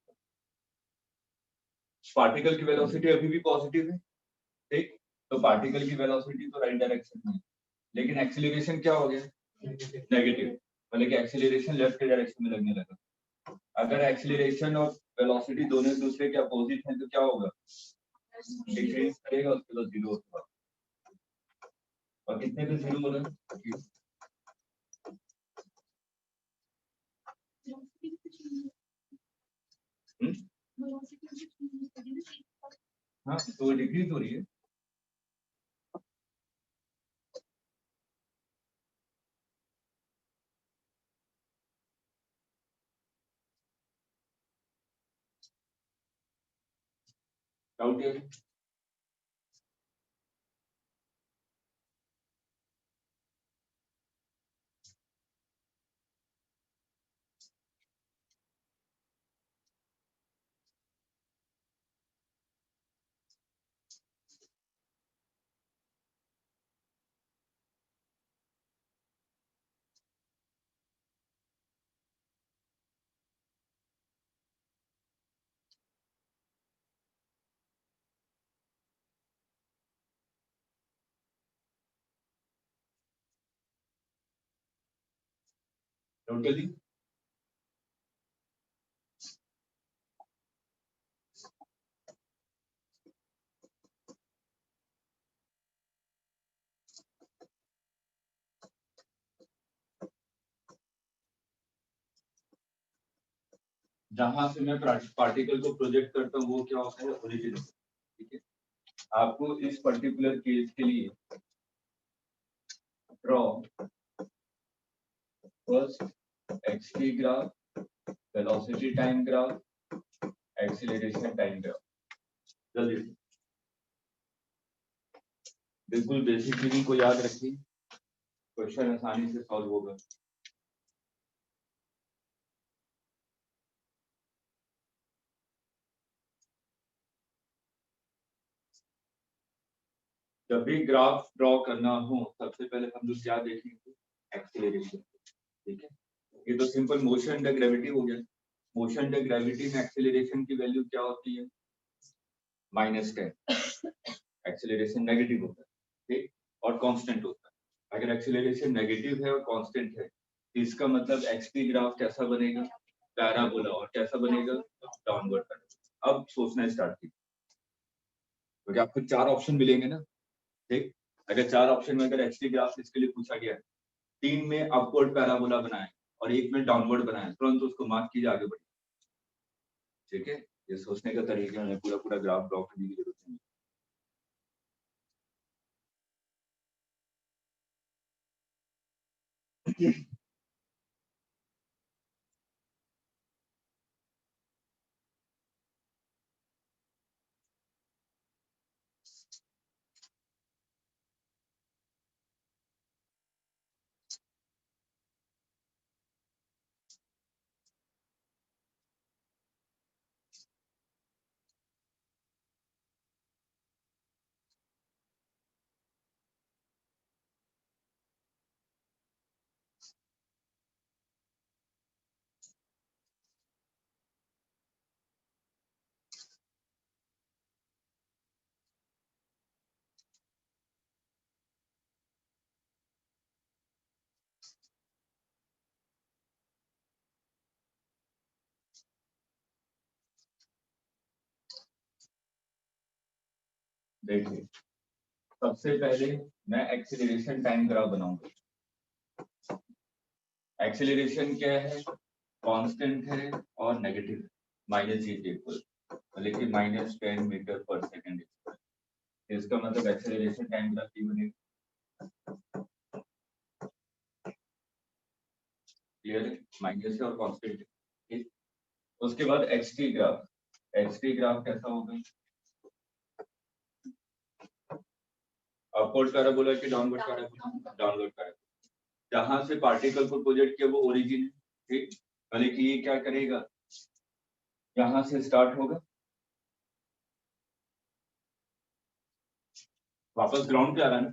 Speaker 1: पार्टिकल की वेलोसिटी अभी भी पॉजिटिव है, ठीक? तो पार्टिकल की वेलोसिटी तो राइट डायरेक्शन में है, लेकिन एक्सीलरेशन क्या हो गया? नेगेटिव, मतलब कि एक्सीलरेशन लेफ्ट डायरेक्शन में लगने लगा। अगर एक्सीलरेशन और वेलोसिटी दोनों एक दूसरे के अपोजिट हैं तो क्या होगा? डिक्रीज करेगा, उसके बाद 0 होगा। और कितने पे 0 हो रहा है? हाँ, तो डिक्रीज हो रही है। डाउट है? नोट कर ली। जहां से मैं पार्टिकल को प्रोजेक्ट करता हूँ वो क्या होता है, ओरिजिन। ठीक है, आपको इस पर्टिकुलर केस के लिए draw first x graph, velocity time graph, acceleration time graph. जल्दी से, बिल्कुल बेसिक चीजों को याद रखिए, क्वेश्चन आसानी से सॉल्व होगा। जब भी ग्राफ ड्रॉ करना हो सबसे पहले हम लोग क्या देखेंगे, एक्सीलरेशन। ठीक है, ये तो सिंपल मोशन द ग्रेविटी हो गया। मोशन द ग्रेविटी में एक्सीलरेशन की वैल्यू क्या होती है, -10। एक्सीलरेशन नेगेटिव होता है, ठीक, और कांस्टेंट होता है। अगर एक्सीलरेशन नेगेटिव है और कांस्टेंट है तो इसका मतलब एक्सपी ग्राफ कैसा बनेगा, पैराबोला, और कैसा बनेगा, डाउनवर्ड पैराबोला। अब सोचना स्टार्ट कीजिए, क्योंकि आपको 4 ऑप्शन मिलेंगे ना। ठीक, अगर 4 ऑप्शन में अगर एक्सपी ग्राफ इसके लिए पूछा गया है, 3 में अपवर्ड पैराबोला बनाए और 1 में डाउनवर्ड बनाए, तुरंत उसको मार्क कीजिए, आगे बढ़िए। ठीक है, ये सोचने का तरीका है, पूरा पूरा ग्राफ ड्रॉ करने की जरूरत नहीं। देखिए, सबसे पहले मैं एक्सीलरेशन टाइम ग्राफ बनाऊंगा। एक्सीलरेशन क्या है, कांस्टेंट है और नेगेटिव है, माइनस जी के इक्वल, लेकिन -10 मीटर पर सेकंड। इसका मतलब एक्सीलरेशन टाइम ग्राफ की बनेगा, क्लियर है, माइनस है और कांस्टेंट है। ठीक, उसके बाद एक्सटी ग्राफ। एक्सटी ग्राफ कैसा होगा, अपवर्ड पैराबोला के डाउनवर्ड पैराबोला, डाउनवर्ड पैराबोला। जहां से पार्टिकल को प्रोजेक्ट किया वो ओरिजिन है। ठीक, मतलब कि ये क्या करेगा, यहां से स्टार्ट होगा, वापस ग्राउंड पे आ रहा है ना,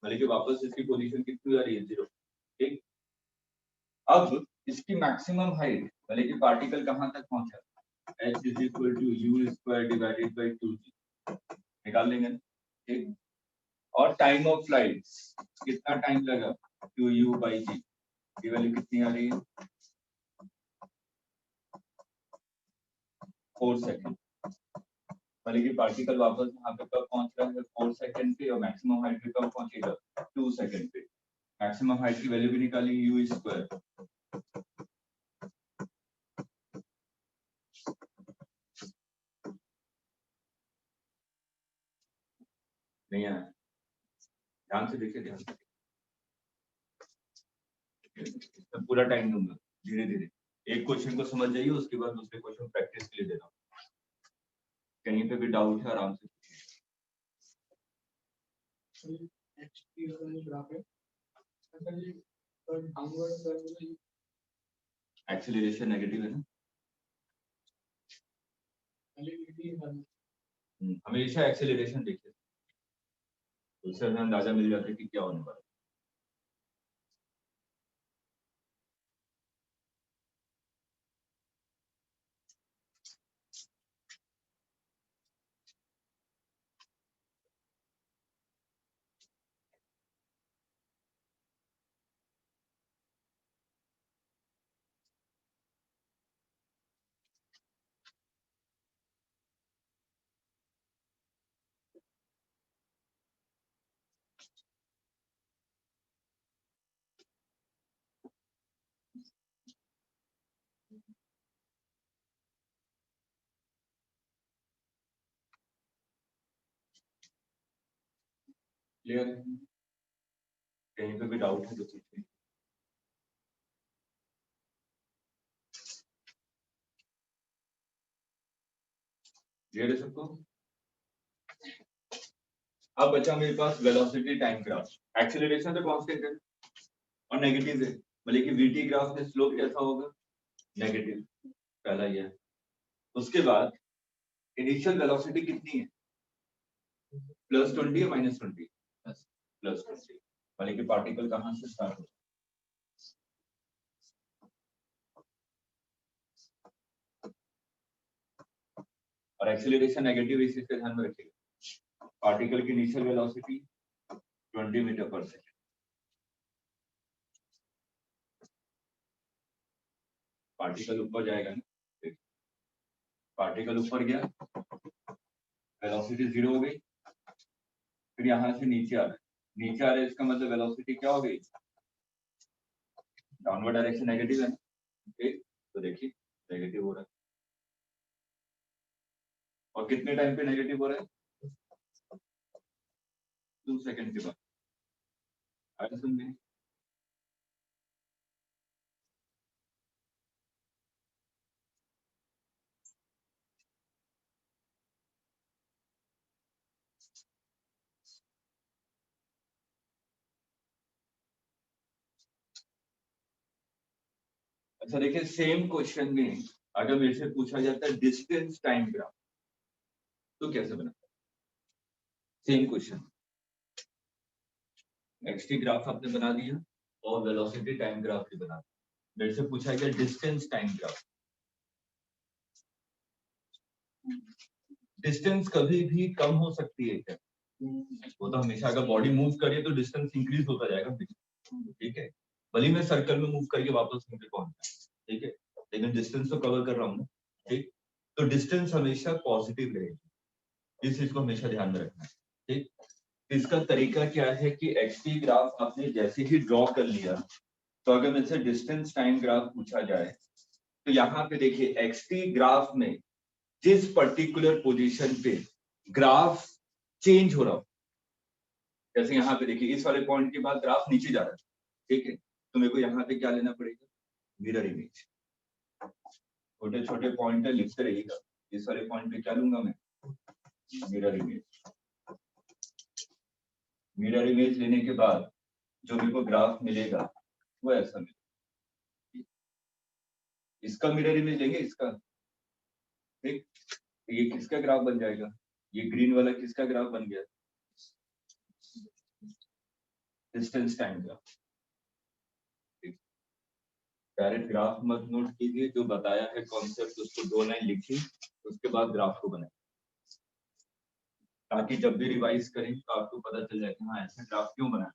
Speaker 1: मतलब कि वापस इसकी पोजीशन कितनी आ रही है, 0। ठीक, अब इसकी मैक्सिमम हाइट, मतलब कि पार्टिकल कहां तक पहुंचा, h is equal to U square divided by 2g, निकाल लेंगे। ठीक, और टाइम ऑफ फ्लाइट कितना टाइम लगा, 2u बाई जी, ये वैल्यू कितनी आ रही है, 4 सेकंड। मतलब कि पार्टिकल वापस यहाँ पे कब पहुंच रहा है, 4 सेकंड पे, और मैक्सिमम हाइट पे कब पहुंचेगा, 2 सेकंड पे। मैक्सिमम हाइट की वैल्यू भी निकालेंगे, यू स्क्वायर। नहीं आया, ध्यान से देखिए, ध्यान से देखिए, पूरा टाइम दूंगा धीरे धीरे। एक क्वेश्चन को समझ जाइए, उसके बाद दूसरे क्वेश्चन प्रैक्टिस के लिए दे रहा हूँ। कहीं पे भी डाउट है आराम से एक्सीलरेशन नेगेटिव है ना, हमेशा एक्सीलरेशन देखिए, उससे हमें अंदाजा मिल जाता है कि क्या होने वाला है। क्लियर है? कहीं पे भी डाउट है तो पूछिए। क्लियर है सबको? अब बचा मेरे पास वेलोसिटी टाइम ग्राफ। एक्सेलरेशन तो कांस्टेंट है और नेगेटिव है, मतलब कि वीटी ग्राफ में स्लोप कैसा होगा? नेगेटिव। पहला ये है। उसके बाद इनिशियल वेलोसिटी कितनी है? +20 या -20? +20, मतलब कि पार्टिकल कहां से स्टार्ट होगा? और एक्सेलरेशन नेगेटिव, इस चीज का ध्यान में रखिएगा। पार्टिकल की इनिशियल वेलोसिटी 20 मीटर पर सेकेंड। पार्टिकल ऊपर जाएगा ना, पार्टिकल ऊपर गया, वेलोसिटी 0 हो गई, फिर यहां से नीचे आ रहा है, नीचे आ रहा है, इसका मतलब वेलोसिटी क्या हो गई? डाउनवर्ड डायरेक्शन नेगेटिव है ना, ठीक? तो देखिए नेगेटिव हो रहा है, और कितने टाइम पे नेगेटिव हो रहा है? 2 सेकंड के बाद। आगे समझिए। अच्छा देखिए, सेम क्वेश्चन में अगर मेरे से पूछा जाता है डिस्टेंस टाइम ग्राफ, तो कैसे बनाते हैं? सेम क्वेश्चन, एक्सटी ग्राफ आपने बना दिया और वेलोसिटी टाइम ग्राफ भी बना दिया। मेरे से पूछा गया डिस्टेंस टाइम ग्राफ। डिस्टेंस कभी भी कम हो सकती है क्या? वो तो हमेशा, अगर बॉडी मूव करे तो डिस्टेंस इंक्रीज होता जाएगा, ठीक है? भले ही मैं सर्कल में मूव करके वापस मुझे पहुंचा, ठीक है, लेकिन डिस्टेंस तो कवर कर रहा हूँ ना, ठीक? तो डिस्टेंस हमेशा पॉजिटिव रहेगी, इस चीज को हमेशा ध्यान में रखना है, ठीक? इसका तरीका क्या है कि एक्सटी ग्राफ आपने जैसे ही ड्रॉ कर लिया, तो अगर मुझसे डिस्टेंस टाइम ग्राफ पूछा जाए, तो यहाँ पे देखिए एक्सटी ग्राफ में जिस पर्टिकुलर पोजीशन पे ग्राफ चेंज हो रहा हो, जैसे यहाँ पे देखिए इस वाले पॉइंट के बाद ग्राफ नीचे जा रहा है, ठीक है, तो मेरे को यहाँ पे क्या लेना पड़ेगा? Mirror image. छोटे छोटे पॉइंट लिखते रहिएगा, इस वाले पॉइंट पे क्या लूंगा मैं? Mirror image. मिरर इमेज लेने के बाद जो मेरे को ग्राफ मिलेगा वो ऐसा मिलेगा। इसका मिरर इमेज लेंगे, इसका, ठीक? ये किसका ग्राफ बन जाएगा? ये ग्रीन वाला किसका ग्राफ बन गया? Distance time graph. Direct graph मत नोट कीजिए, जो बताया है कॉन्सेप्ट उसको 2 लाइन लिखिए, उसके बाद ग्राफ को बनाए, ताकि जब भी रिवाइज करें तो आपको पता चल जाए कि हाँ ऐसा ग्राफ क्यों बनाया।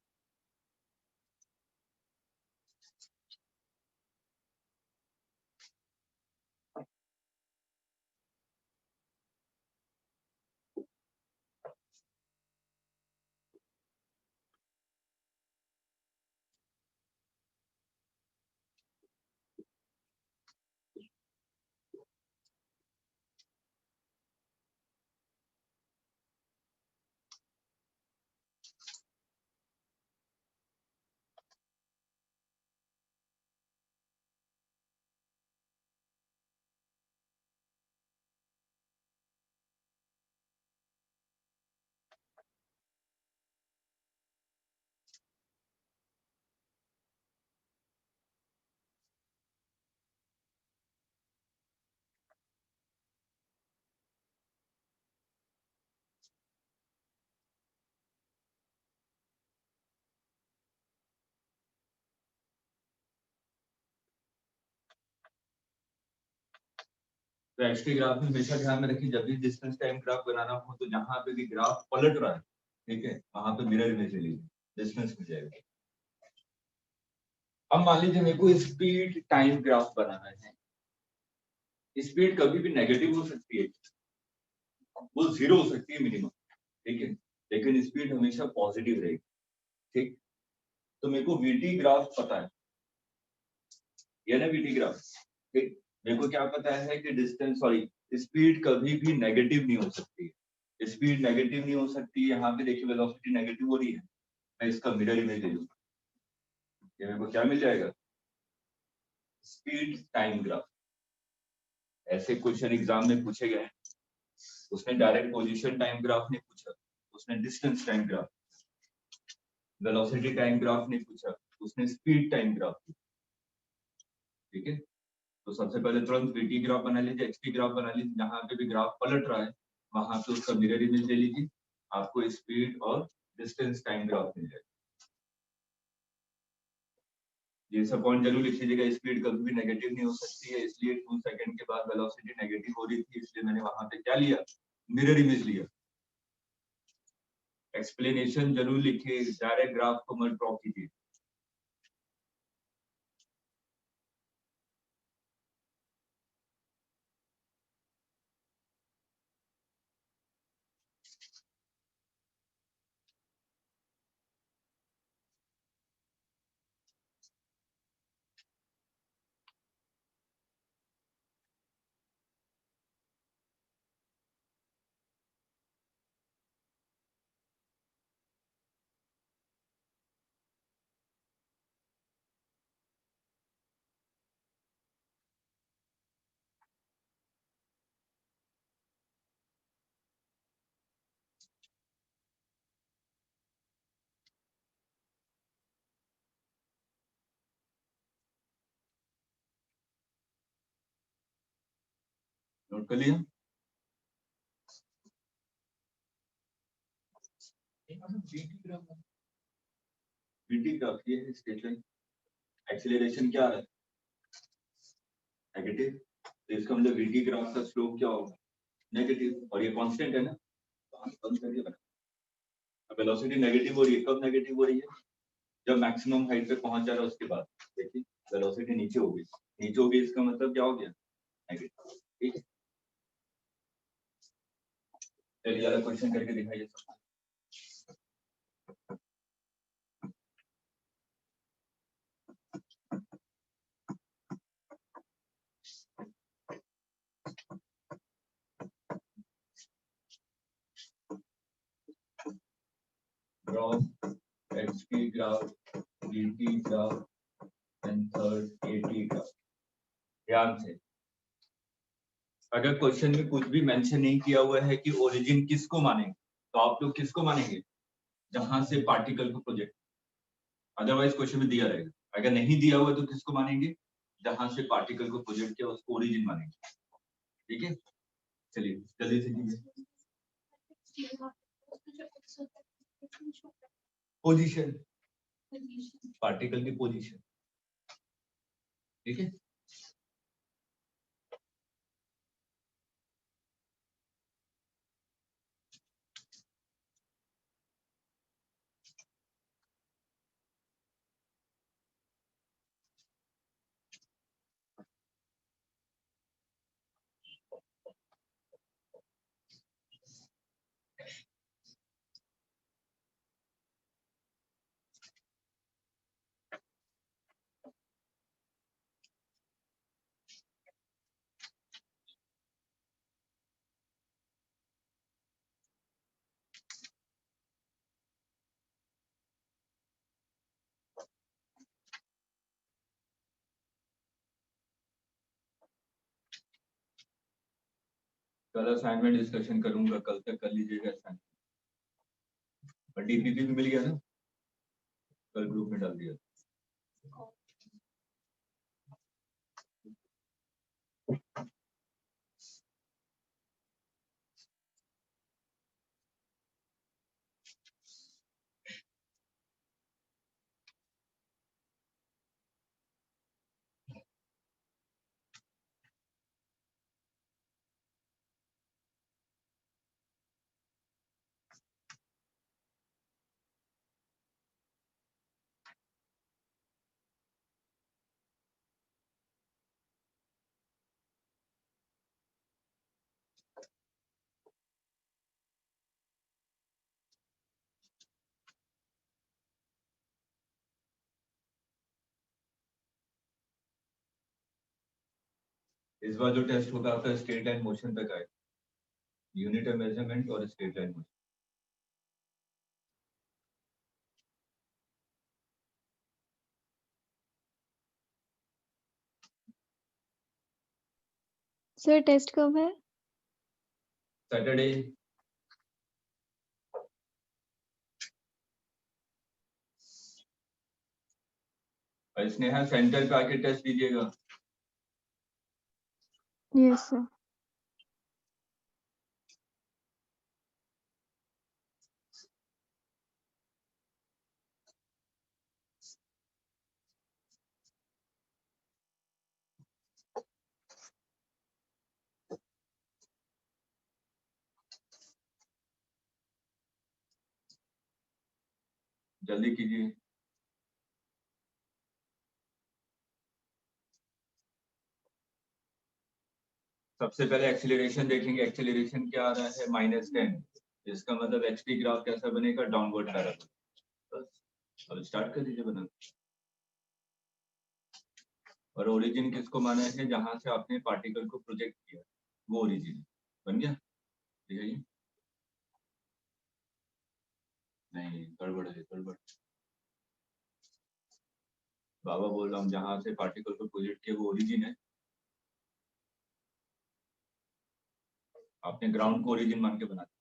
Speaker 1: तो एक्सटी ग्राफ में हमेशा ध्यान में रखिए, जब भी डिस्टेंस टाइम ग्राफ बनाना हो तो जहां पे भी ग्राफ पलट रहा है, ठीक है, वहां पे मिरर इमेज ले लीजिए, डिस्टेंस मिल जाएगा। अब मान लीजिए मेरे को स्पीड टाइम ग्राफ बनाना है। स्पीड कभी भी नेगेटिव हो सकती है, वो 0 हो सकती है मिनिमम, ठीक है, लेकिन स्पीड हमेशा पॉजिटिव रहेगी, ठीक? तो मेरे को वीटी ग्राफ पता है, ये ना वीटी ग्राफ, ठीक? मेरे को क्या पता है कि डिस्टेंस, सॉरी, स्पीड कभी भी नेगेटिव नहीं हो सकती है, स्पीड नेगेटिव नहीं हो सकती। यहाँ पे देखिए वेलोसिटी नेगेटिव हो रही है, मैं इसका मिरर इमेज ले लूँ, ये मेरे को क्या मिल जाएगा, स्पीड टाइम ग्राफ। ऐसे क्वेश्चन एग्जाम में पूछे गए, उसने डायरेक्ट पोजीशन टाइम ग्राफ नहीं पूछा, उसने distance time graph, velocity time graph नहीं पूछा, उसने स्पीड टाइम ग्राफ पूछा। ठीक है, तो सबसे पहले तुरंत वीटी ग्राफ बना लीजिए, एक्सटी ग्राफ बना लीजिए, जहां पे भी ग्राफ पलट रहा है वहां पे उसका मिरर इमेज ले लीजिए, आपको स्पीड और डिस्टेंस टाइम ग्राफ मिल जाएगा। ये सब पॉइंट जरूर लिख लीजिएगा, स्पीड कभी भी नेगेटिव नहीं हो सकती है, इसलिए 2 सेकंड के बाद वेलोसिटी नेगेटिव हो रही थी, इसलिए मैंने वहां पे क्या लिया, मिरर इमेज लिया। एक्सप्लेनेशन जरूर लिखिए, डायरेक्ट ग्राफ को मत ड्रॉ कीजिए। नोट कर लिया। वीटी ग्राफ ये है, स्ट्रेट लाइन, एक्सीलरेशन क्या आ रहा है, नेगेटिव, तो इसका मतलब वीटी ग्राफ का स्लोप क्या होगा, नेगेटिव, और ये कांस्टेंट है ना, तो हम बंद करके बना। अब वेलोसिटी नेगेटिव हो रही है, कब नेगेटिव हो रही है, जब मैक्सिमम हाइट पे पहुंच जा रहा है उसके बाद। देखिए वेलोसिटी नीचे हो गई, नीचे हो गई इसका मतलब क्या हो गया, नेगेटिव। ठीक है, चलिए वाला क्वेश्चन करके दिखाइए सब। Graph, HP graph, DT graph, and third AT graph। ध्यान से, अगर क्वेश्चन में कुछ भी मेंशन नहीं किया हुआ है कि ओरिजिन किसको मानेंगे, तो आप लोग किसको मानेंगे, जहां से पार्टिकल को प्रोजेक्ट, अदरवाइज क्वेश्चन में दिया रहेगा। अगर नहीं दिया हुआ तो किसको मानेंगे, जहां से पार्टिकल को प्रोजेक्ट किया उसको ओरिजिन मानेंगे। ठीक है, चलिए जल्दी से कीजिए। पोजीशन, पार्टिकल की पोजीशन। ठीक है, कल असाइनमेंट डिस्कशन करूंगा, कल तक कर लीजिएगा असाइनमेंट। पर डीपीपी भी मिल गया ना, कल ग्रुप में डाल दिया। इस बार जो टेस्ट होगा आपका स्ट्रेट लाइन मोशन तक आएगा, यूनिट ऑफ मेजरमेंट और straight line motion.
Speaker 2: Sir test कब है?
Speaker 1: सैटरडे। स्नेहा सेंटर पे आके टेस्ट दीजिएगा।
Speaker 2: Yes sir.
Speaker 1: जल्दी कीजिए। सबसे पहले एक्सीलरेशन देखेंगे। एक्सीलरेशन क्या आ रहा है? -10। इसका मतलब एक्सटी ग्राफ कैसा बनेगा? Downward parabola. बस अब स्टार्ट कर दीजिए बनाना। और ओरिजिन किसको माना है? जहां से आपने पार्टिकल को प्रोजेक्ट किया वो ओरिजिन बन गया। दिखाइए। नहीं, गड़बड़ है, गड़बड़। बाबा बोल रहा हूँ, जहां से पार्टिकल को प्रोजेक्ट किया वो ओरिजिन है। आपने ग्राउंड को ओरिजिन मान के बना दिया।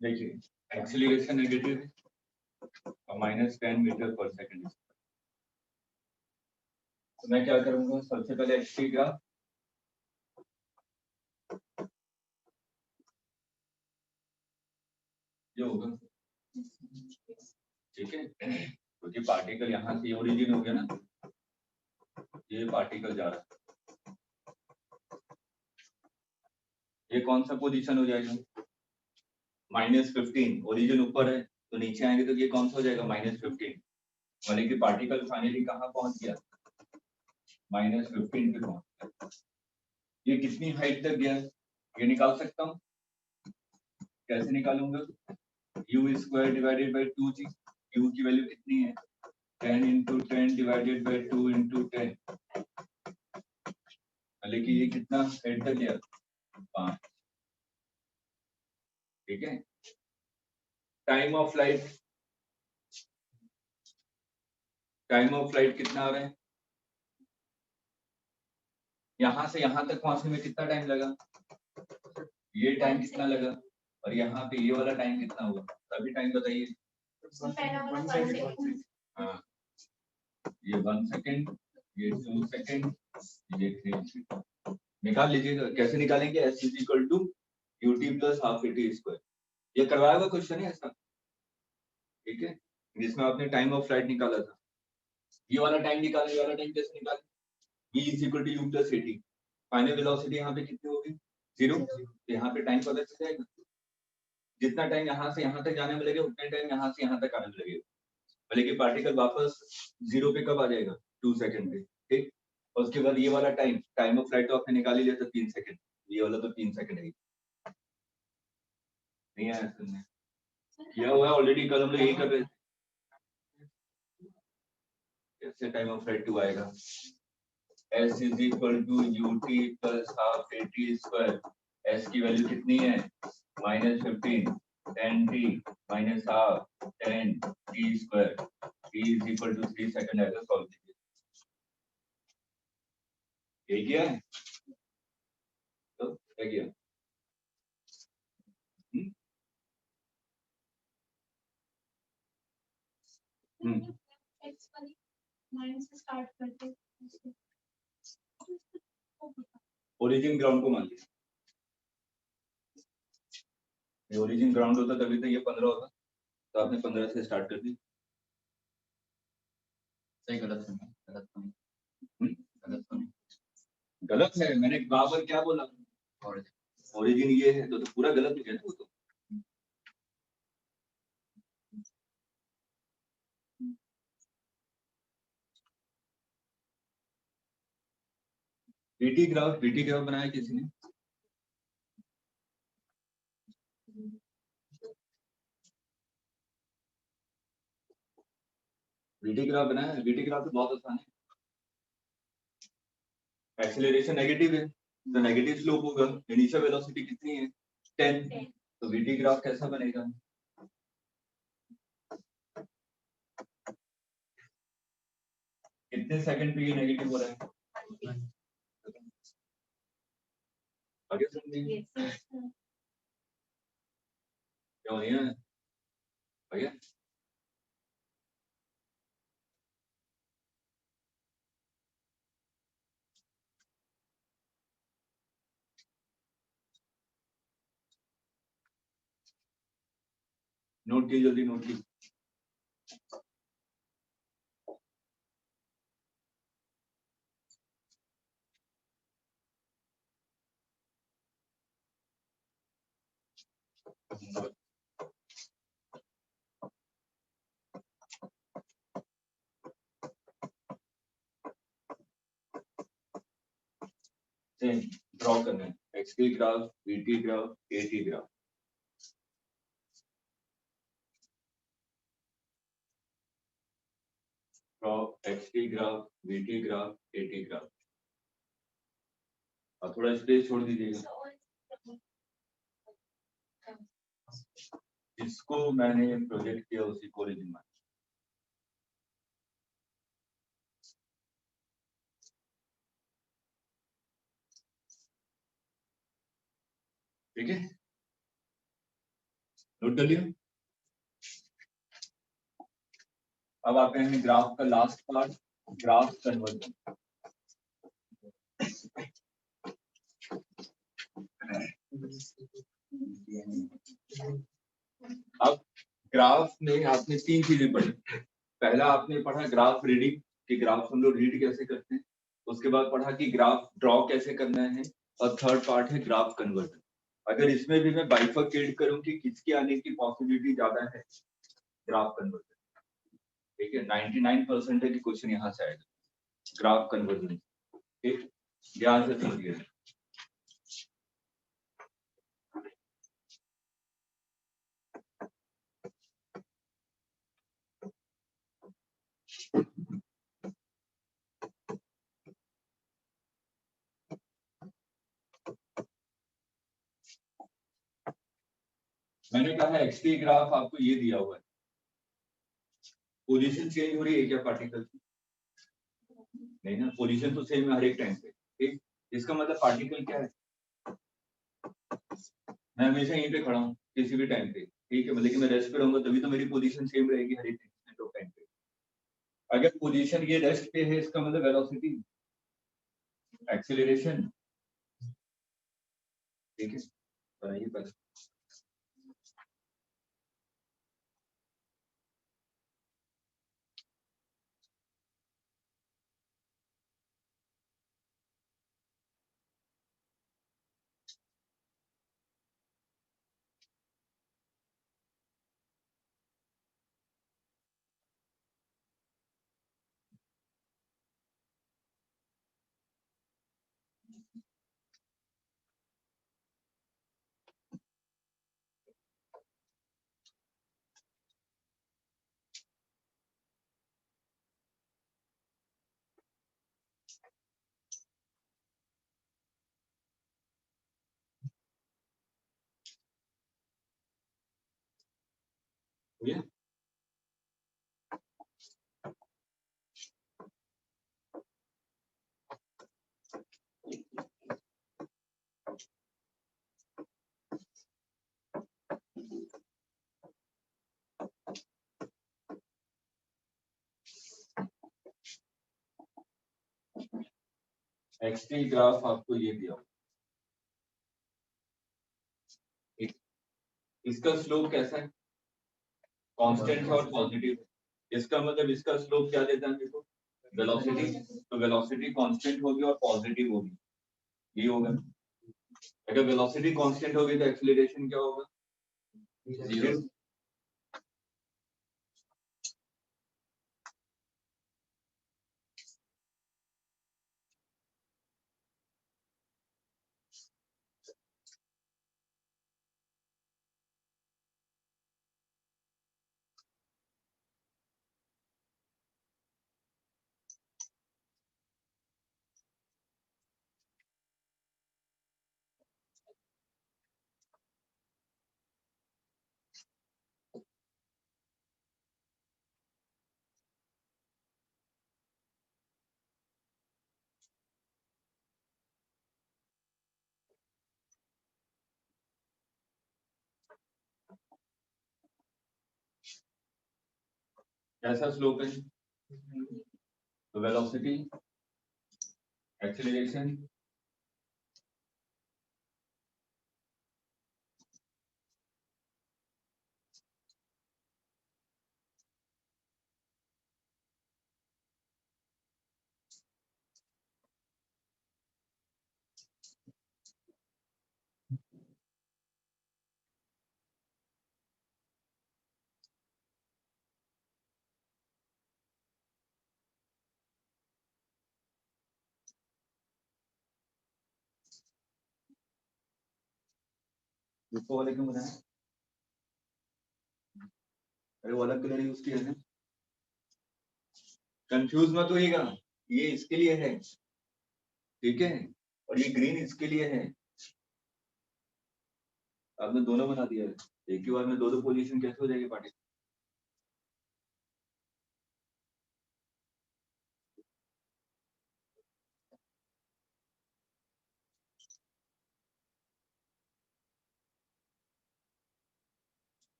Speaker 1: देखिए एक्सीलरेशन नेगेटिव है और -10 मीटर पर सेकंड। तो मैं क्या करूंगा? सबसे पहले एक्सटी ग्राफ जो होगा, ठीक है, क्योंकि पार्टिकल यहाँ से ओरिजिन हो गया ना, ये पार्टिकल जा रहा है, ये कौन सा पोजीशन हो जाएगा? -15। ओरिजिन ऊपर है तो नीचे आएंगे तो ये कौन सा हो जाएगा? -15। मतलब कि पार्टिकल फाइनली कहाँ पहुंच गया? -15 पे पहुंच गया। ये कितनी हाइट तक गया? ये निकाल सकता हूँ। कैसे निकालूंगा? u² divided by 2g। u की वैल्यू कितनी है? 10 × 10 डिवाइडेड बाई 2 × 10। मतलब कि ये कितना हाइट तक गया? 5। ठीक है। Time of flight, time of flight कितना आ रहा है? यहां से यहां तक पहुंचने में कितना टाइम लगा? ये टाइम कितना लगा? और यहाँ पे ये वाला टाइम कितना हुआ? सभी टाइम बताइए। हाँ, ये 1 सेकेंड, ये 2 सेकेंड, ये 3 सेकेंड। निकाल लीजिएगा। कैसे निकालेंगे? S = ut + ½ at²। ये करवाया हुआ क्वेश्चन है ऐसा, ठीक है, जिसमें आपने टाइम ऑफ फ्लाइट निकाला था। ये वाला टाइम निकालें। ये वाला टाइम कैसे निकालें? v = u + at। Final velocity यहाँ पे कितनी होगी? 0। यहाँ पे टाइम पता चल जाएगा। जितना टाइम यहाँ से यहाँ तक जाने में लगेगा उतना टाइम यहाँ से यहाँ तक आने में लगेगा। भले कि पार्टिकल वापस 0 पे कब आ जाएगा? 2 सेकंड पे। ठीक। और उसके बाद ये वाला टाइम, टाइम ऑफ फ्लाइट तो आपने निकाल ही लिया था 3 सेकंड। ये वाला तो 3 सेकंड है। नहीं आया सुनने? किया हुआ ऑलरेडी, कल हम लोग यही कर रहे थे। कैसे टाइम ऑफ फ्लाइट 2 आएगा? S = ut + ½ at²। S की वैल्यू कितनी है? -15, 10t - ½ 10t²। t is equal to 3 second ऐसा सॉल्व कीजिए। ये किया है तो क्या किया?
Speaker 4: एक्स वाली लाइन से स्टार्ट करते
Speaker 1: ओरिजिन ग्राउंड को मान लिया, ये ओरिजिन ग्राउंड होता तभी तो ये 15 होता, तो आपने 15 से स्टार्ट कर दी।
Speaker 3: सही गलत सुना, गलत सुना, गलत सुना।
Speaker 1: गलत है, मैंने बराबर क्या बोला? ओरिजिन ये है तो पूरा गलत हो गया ना वो तो। बीटी ग्राफ बनाया किसी ने? बीटी ग्राफ बनाया है? बीटी ग्राफ तो बहुत आसान है, एक्सेलरेशन नेगेटिव है तो नेगेटिव स्लोप होगा, इनिशियल वेलोसिटी कितनी है 10, तो बीटी ग्राफ कैसा बनेगा? कितने सेकंड पे ये नेगेटिव हो रहा है? आगे समझेंगे क्यों नहीं है भैया? नोट की जल्दी, नोट की। ड्रॉ करना है x T graph, we T graph, A T graph. Draw x T graph, we T graph, A T graph. और थोड़ा स्पेस छोड़ दीजिएगा। जिसको मैंने प्रोजेक्ट किया उसी को ओरिजिन मान। ठीक है, नोट कर लिया। अब आते हैं ग्राफ का लास्ट पार्ट, ग्राफ कन्वर्जन। अब ग्राफ में आपने 3 चीजें पढ़ी। पहला आपने पढ़ा ग्राफ रीडिंग, कि ग्राफ हम लोग रीड कैसे करते हैं। उसके बाद पढ़ा कि ग्राफ ड्रॉ कैसे करना है, और थर्ड पार्ट है ग्राफ कन्वर्जन। अगर इसमें भी मैं बाइफरकेट करूं कि किसके आने की पॉसिबिलिटी ज्यादा है, ग्राफ कन्वर्जन। ठीक है, 99% है कि क्वेश्चन यहाँ से आएगा ग्राफ कन्वर्जन। ठीक, ध्यान से समझिए। मैंने कहा है एक्सटी ग्राफ आपको ये दिया हुआ है, पोजीशन चेंज हो रही है क्या पार्टिकल की? नहीं ना, पोजीशन तो सेम है हर एक टाइम पे। ठीक, इसका मतलब पार्टिकल क्या है, मैं हमेशा यहीं पे खड़ा हूँ किसी भी टाइम पे। ठीक है, लेकिन मैं रेस्ट पे रहूंगा तभी तो मेरी पोजीशन सेम रहेगी हर एक टाइम पे। अगर पोजीशन ये रेस्ट पे है इसका मतलब वेलोसिटी, एक्सेलरेशन। ठीक है, बताइए पहले। एक्सटी ग्राफ आपको ये दिया होगा, इसका स्लोप कैसा है, कांस्टेंट है और पॉजिटिव है। इसका मतलब इसका स्लोप क्या देता है देखो, वेलोसिटी, तो वेलोसिटी कांस्टेंट होगी और पॉजिटिव होगी, ये होगा। अगर वेलोसिटी कांस्टेंट होगी तो एक्सीलरेशन क्या होगा, जीरो। कैसा स्लोप है, तो वेलोसिटी, एक्सीलरेशन, दूसरे वाले क्यों बनाया, अरे वो अलग कलर यूज किया है, कंफ्यूज मत होइएगा, ये इसके लिए है, ठीक है, और ये ग्रीन इसके लिए है। आपने दोनों बना दिया है, एक ही बार में दो दो पोजीशन कैसे हो जाएगी पार्टी।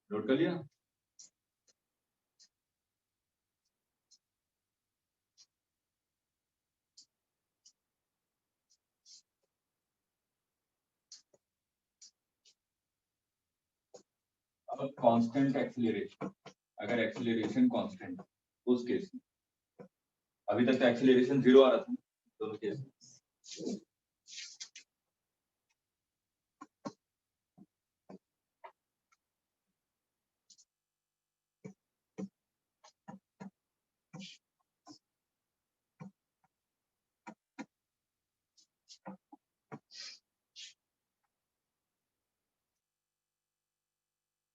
Speaker 1: नोट कर लिया, अब कांस्टेंट एक्सीलरेशन, अगर एक्सीलरेशन कांस्टेंट, उस केस में, अभी तक तो एक्सीलरेशन जीरो आ रहा था दोनों केस में,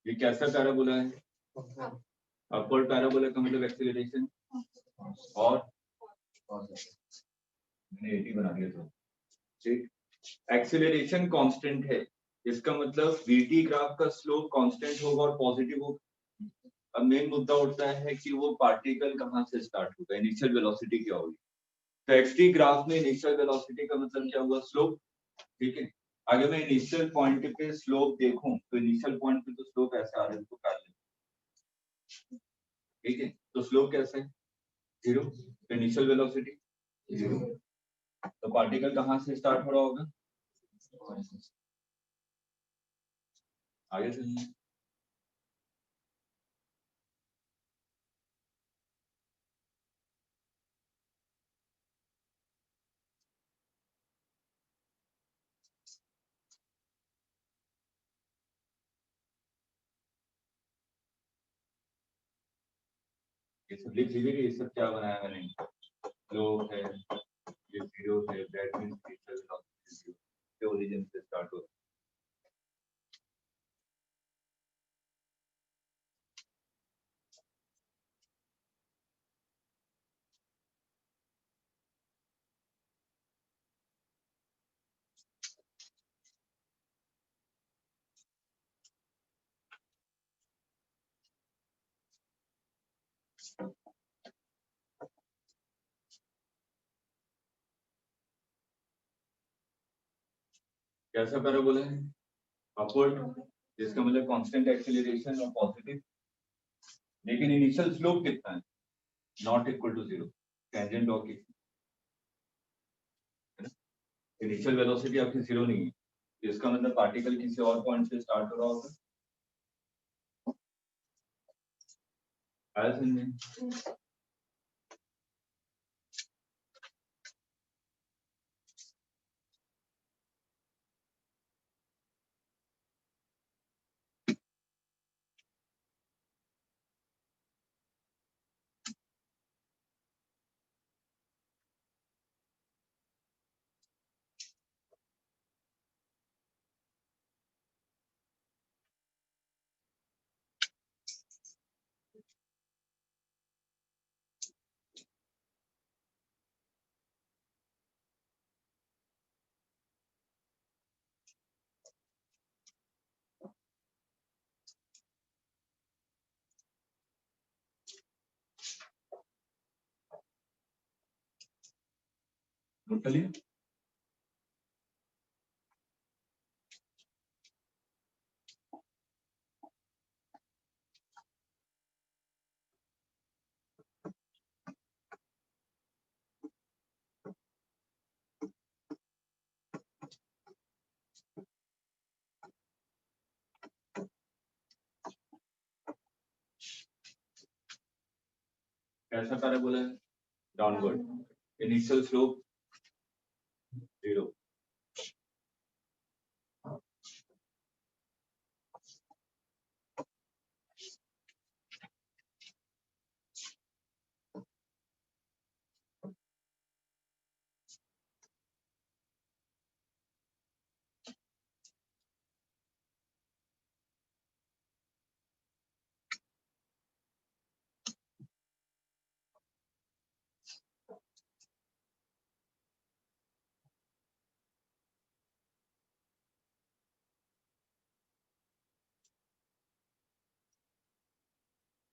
Speaker 1: ये कैसा पैराबोला है, अपवर्ड पैराबोला का मतलब एक्सीलरेशन और मैंने 80 बना दिया था, ठीक, एक्सीलरेशन कांस्टेंट है, इसका मतलब वीटी ग्राफ का स्लोप कांस्टेंट होगा और पॉजिटिव होगा। अब मेन मुद्दा उठता है कि वो पार्टिकल कहाँ से स्टार्ट होगा, इनिशियल वेलोसिटी क्या होगी, तो एक्सटी ग्राफ में इनिशियल वेलोसिटी का मतलब क्या हुआ, स्लोप, ठीक है। अगर मैं इनिशियल पॉइंट पे स्लोप देखूं तो इनिशियल पॉइंट पे तो स्लोप ऐसा आ रहा है, इसको काट लें, ठीक है, तो स्लोप कैसा है, जीरो, तो इनिशियल वेलोसिटी जीरो, तो पार्टिकल कहाँ से स्टार्ट हो रहा होगा, आगे चलिए, ये सब लिख लीजिए कि ये सब क्या बनाया मैंने, स्लोप है, ये जीरो है, that means initial velocity zero, के ओरिजिन से स्टार्ट हो रहा है। कैसा पैराबोला है, अपवर्ड, जिसका मतलब कांस्टेंट एक्सीलरेशन और पॉजिटिव, लेकिन इनिशियल स्लोप कितना है, not equal to zero, tangent of की, इनिशियल वेलोसिटी आपकी जीरो नहीं है, तो इसका मतलब पार्टिकल किसी और पॉइंट से स्टार्ट हो रहा होगा। आया समझ में? नोट कर लिया? कैसा कार्य बोला है? डाउनवर्ड। Initial slope zero.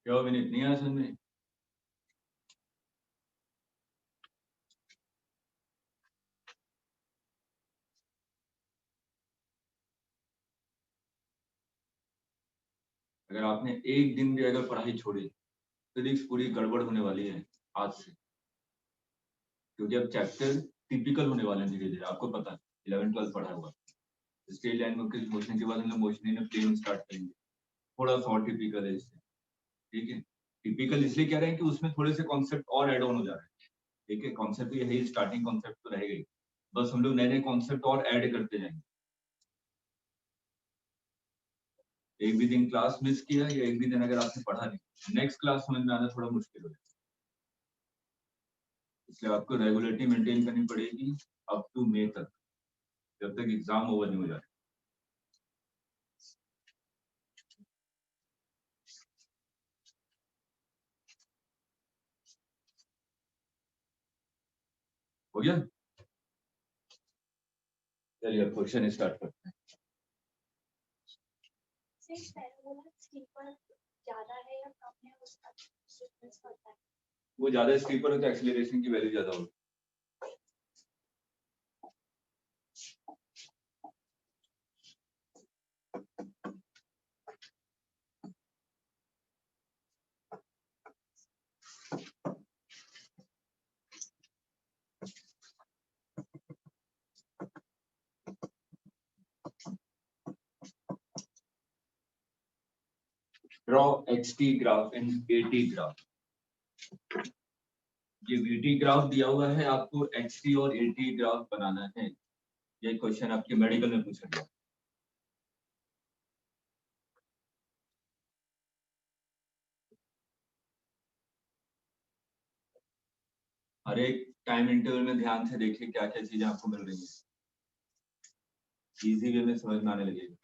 Speaker 1: क्या विनीत नहीं आया समझ में? अगर आपने एक दिन भी अगर पढ़ाई छोड़ी, फिजिक्स पूरी गड़बड़ होने वाली है आज से, क्योंकि अब चैप्टर टिपिकल होने वाले हैं धीरे धीरे। आपको पता है 11-12 पढ़ा हुआ, स्ट्रेट लाइन मोशन के बाद हम लोग मोशन इन प्लेन स्टार्ट करेंगे, थोड़ा सा और टिपिकल है इससे। ठीक है, टिपिकल इसलिए कह रहे हैं कि उसमें थोड़े से कॉन्सेप्ट और ऐड ऑन हो जा रहे हैं। ठीक है, कॉन्सेप्ट यही स्टार्टिंग कॉन्सेप्ट तो रहेगा ही, बस हम लोग नए नए कॉन्सेप्ट और ऐड करते जाएंगे। एक भी दिन क्लास मिस किया या एक भी दिन अगर आपने पढ़ा नहीं, नेक्स्ट क्लास समझ में आना थोड़ा मुश्किल हो जाएगा। इसलिए आपको रेगुलरिटी मेंटेन करनी पड़ेगी अप टू मई तक, जब तक एग्जाम ओवर नहीं हो जाए। हो गया? चलिए क्वेश्चन स्टार्ट करते हैं।
Speaker 4: सिर्फ पैराबोला स्टीपर ज्यादा है या कम है उसका डिफरेंस पड़ता है?
Speaker 1: वो ज्यादा स्टीपर हो तो एक्सीलरेशन की वैल्यू ज्यादा होगी। Draw xt graph and at graph. ये vt ग्राफ दिया हुआ है, आपको xt और at ग्राफ बनाना है। ये क्वेश्चन आपके मेडिकल में पूछा गया। हर एक टाइम इंटरवल में ध्यान से देखिए क्या क्या चीजें आपको मिल रही है, इजी वे में समझ में आने लगेगा।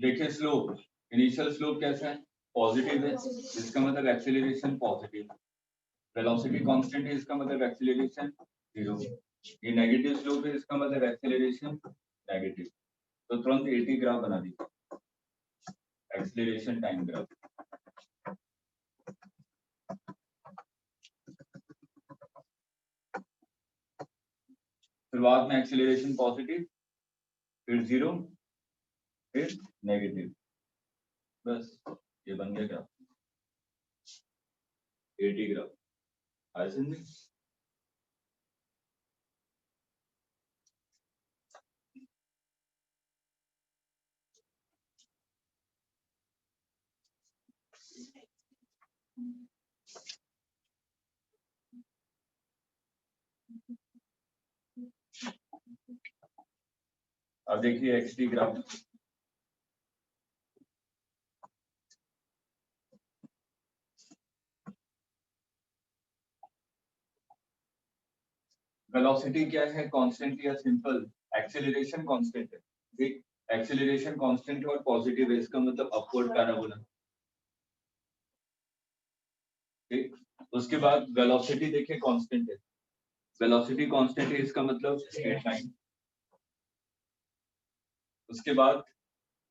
Speaker 1: देखिए स्लोप, इनिशियल स्लोप कैसा है, पॉजिटिव है, इसका मतलब एक्सेलरेशन पॉजिटिव, वेलोसिटी कांस्टेंट है, इसका मतलब एक्सेलरेशन जीरो, ये नेगेटिव स्लोप है, इसका मतलब एक्सेलरेशन नेगेटिव। तो तुरंत 80 ग्राफ बना दीजिए, एक्सेलरेशन टाइम ग्राफ। शुरुआत में एक्सेलरेशन पॉजिटिव, फिर जीरो, फिर नेगेटिव, बस ये बन गया ग्राफ, 80 ग्राफ। आए समझे? अब देखिए एक्सटी ग्राफ, वेलोसिटी क्या है, कांस्टेंट या सिंपल, एक्सेलरेशन कांस्टेंट है, ठीक, एक्सेलरेशन कांस्टेंट और पॉजिटिव है, इसका मतलब अपवर्ड पैराबोला, ठीक। उसके बाद वेलोसिटी देखिए कांस्टेंट है, वेलोसिटी कांस्टेंट है, इसका मतलब स्ट्रेट लाइन। उसके बाद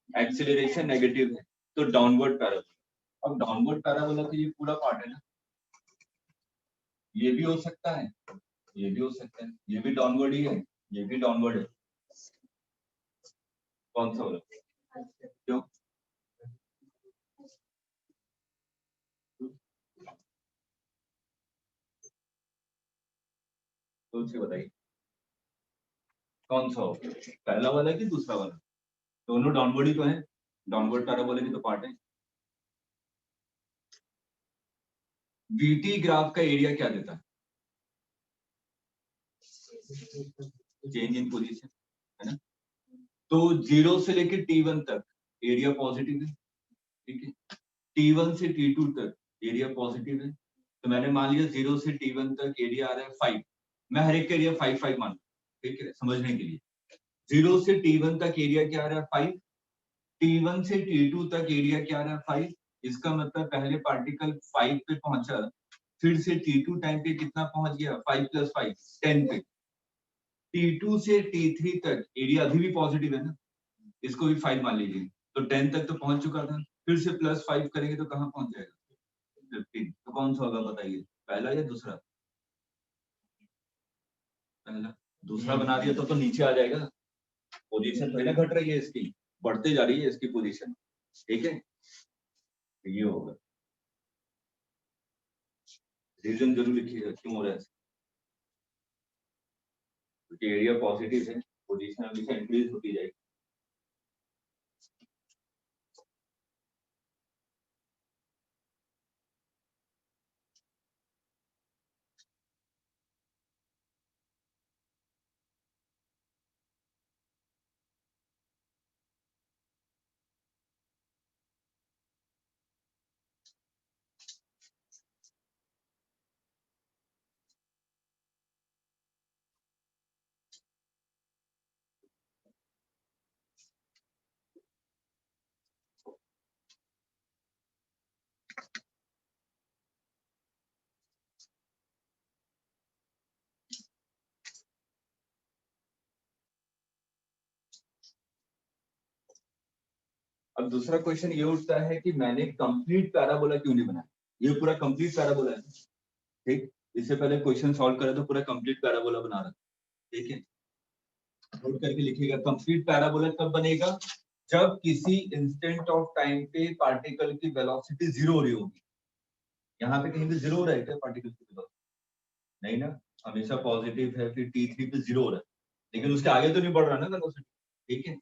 Speaker 1: एक्सेलरेशन नेगेटिव है, तो डाउनवर्ड पैराबोला। अब डाउनवर्ड पैराबोला तो ये पूरा पार्ट है ना, ये भी हो सकता है, ये भी हो सकता है, ये भी डाउनवर्ड ही है, ये भी डाउनवर्ड है, कौन सा वाला, क्यों? सोच के बताइए कौन सा होगा, पहला वाला कि दूसरा वाला, दोनों डाउनवर्ड ही तो है, डाउनवर्ड पैराबोला की तो पार्ट है। VT ग्राफ का एरिया क्या देता है, चेंज इन पोजीशन, है ना, तो 0 से लेकर T1 तक एरिया पॉजिटिव है, ठीक है, T1 से T2 तक एरिया पॉजिटिव है, तो मैंने मान लिया 0 से T1 तक एरिया आ रहा है 5, मैं हर एक का एरिया 5 मान, ठीक है, समझने के लिए 0 से T1 तक एरिया क्या आ रहा है 5, T1 से T2 तक एरिया क्या आ रहा है 5, इसका मतलब पहले पार्टिकल 5 पे पहुंचा, फिर से T2 टाइम पे कितना पहुंच गया, 5 + 5 10 पे, T2 से T3 तक एरिया अभी भी पॉजिटिव है ना, इसको भी 5 मान लीजिए, तो 10 तक तो पहुंच चुका था, फिर से +5 करेंगे तो कहां पहुंच जाएगा 15, तो कौन सा होगा बताइए, पहला या दूसरा, पहला, दूसरा बना दिया तो नीचे आ जाएगा, पोजीशन थोड़ी ना घट रही है इसकी, बढ़ते जा रही है इसकी पोजीशन, ठीक है, तो ये होगा, रीजन जरूर लिखिएगा क्यों हो रहा है, क्योंकि एरिया पॉजिटिव है, पोजीशन हमेशा इंक्रीज होती जाएगी। अब दूसरा क्वेश्चन ये उठता है कि मैंने कंप्लीट पैराबोला क्यों नहीं बनाया, ये पूरा कंप्लीट पैराबोला है, ठीक, इससे पहले क्वेश्चन सॉल्व करा तो पूरा कंप्लीट पैराबोला बना रहा, ठीक है, नोट करके लिखिएगा, कंप्लीट पैराबोला कब बनेगा, जब किसी इंस्टेंट ऑफ टाइम पे पार्टिकल की वेलोसिटी 0 हो रही होगी, यहाँ पे कहीं पे 0 हो रहा है क्या पार्टिकल की वेलोसिटी, नहीं ना, हमेशा पॉजिटिव है, फिर T3 पे 0 हो रहा है, लेकिन उसके आगे तो नहीं बढ़ रहा ना वेलोसिटी, ठीक है,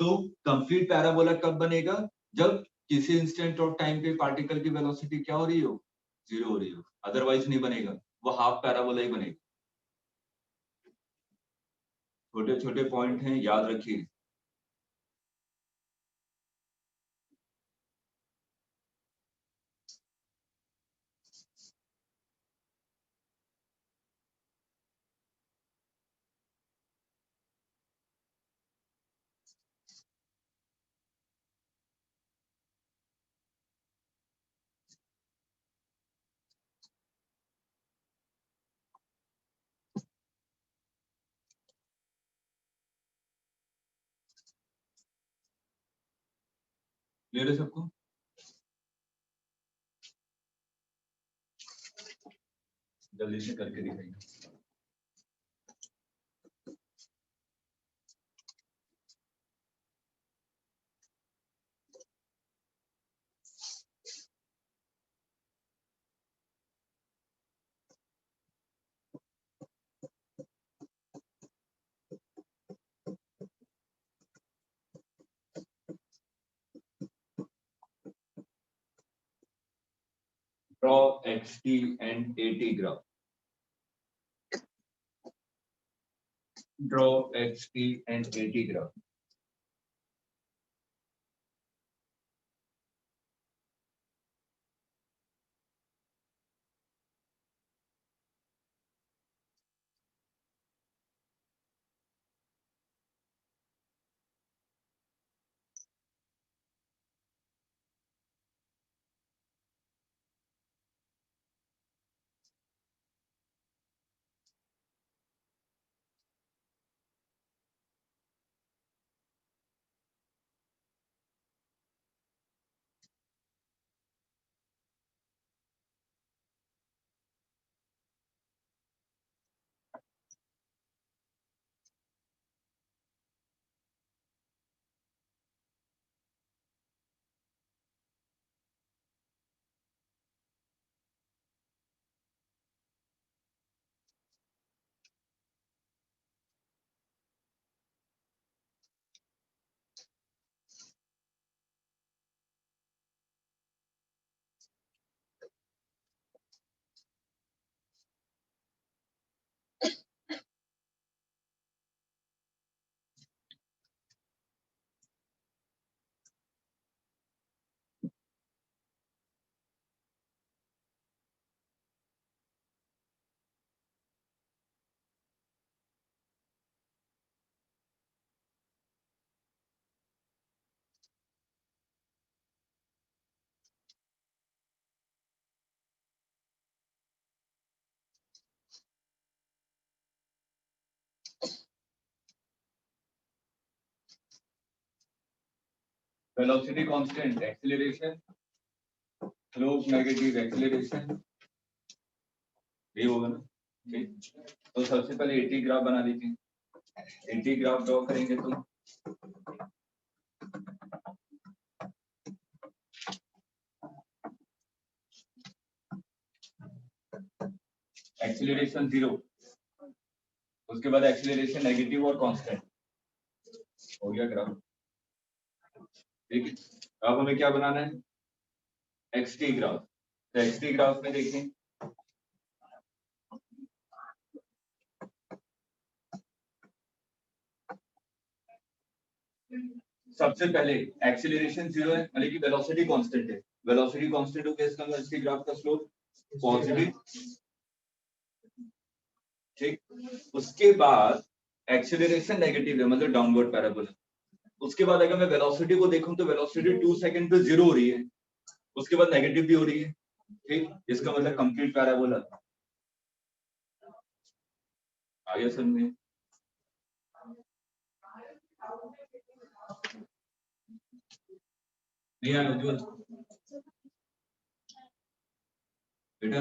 Speaker 1: तो कंप्लीट पैराबोला कब बनेगा, जब किसी इंस्टेंट ऑफ टाइम पे पार्टिकल की वेलोसिटी क्या हो रही हो, 0 हो रही हो, अदरवाइज नहीं बनेगा, वो हाफ पैराबोला ही बनेगा। छोटे छोटे पॉइंट हैं, याद रखिए। क्लियर है सबको? जल्दी से करके दिखाइए। Draw XT and AT graph. Draw XT and AT graph. Velocity constant, acceleration, slope negative, acceleration, ये होगा ना? ठीक, तो सबसे पहले AT ग्राफ बना लीजिए। AT ग्राफ ड्रॉ करेंगे तो एक्सीलरेशन 0, उसके बाद एक्सीलरेशन नेगेटिव और कांस्टेंट हो गया ग्राफ। ठीक है, अब हमें क्या बनाना है? XT graph. तो XT ग्राफ में देखें, सबसे पहले एक्सीलरेशन 0 है, मतलब कि वेलोसिटी कांस्टेंट है। वेलोसिटी कांस्टेंट हो गया, इसका मतलब इसके ग्राफ का स्लोप पॉजिटिव। ठीक, उसके बाद एक्सीलरेशन नेगेटिव है, मतलब डाउनवर्ड पैराबोला। उसके बाद अगर मैं वेलोसिटी को देखूं तो वेलोसिटी 2 सेकंड पे 0 हो रही है, उसके बाद नेगेटिव भी हो रही है। ठीक, इसका मतलब कंप्लीट पैराबोला आ गया समझ में? नहीं आया उज्ज्वल बेटा,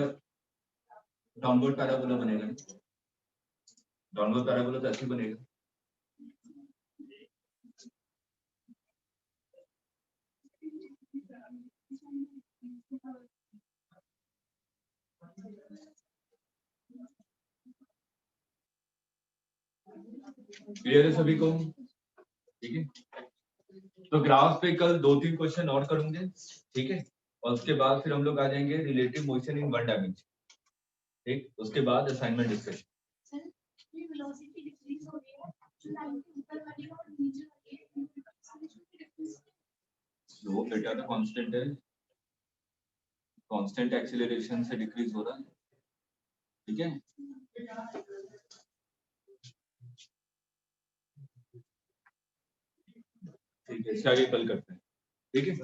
Speaker 1: डाउनवर्ड पैराबोला बनेगा। डाउनवर्ड पैराबोला तो ऐसे बनेगा। क्लियर है सभी को? ठीक है, तो ग्राफ पे कल 2-3 क्वेश्चन और करूंगे। ठीक है, और उसके बाद फिर हम लोग आ जाएंगे relative motion in one dimension. ठीक, उसके बाद असाइनमेंट डिस्कशन।
Speaker 4: सर ये वेलोसिटी डिक्रीज हो रही है, लाइन के ऊपर वाली और नीचे वाली डिफरेंस।
Speaker 1: वो बेटा तो कांस्टेंट है, कांस्टेंट एक्सीलरेशन से डिक्रीज हो रहा है। ठीक है, ठीक है, इसके आगे कल करते हैं। ठीक है।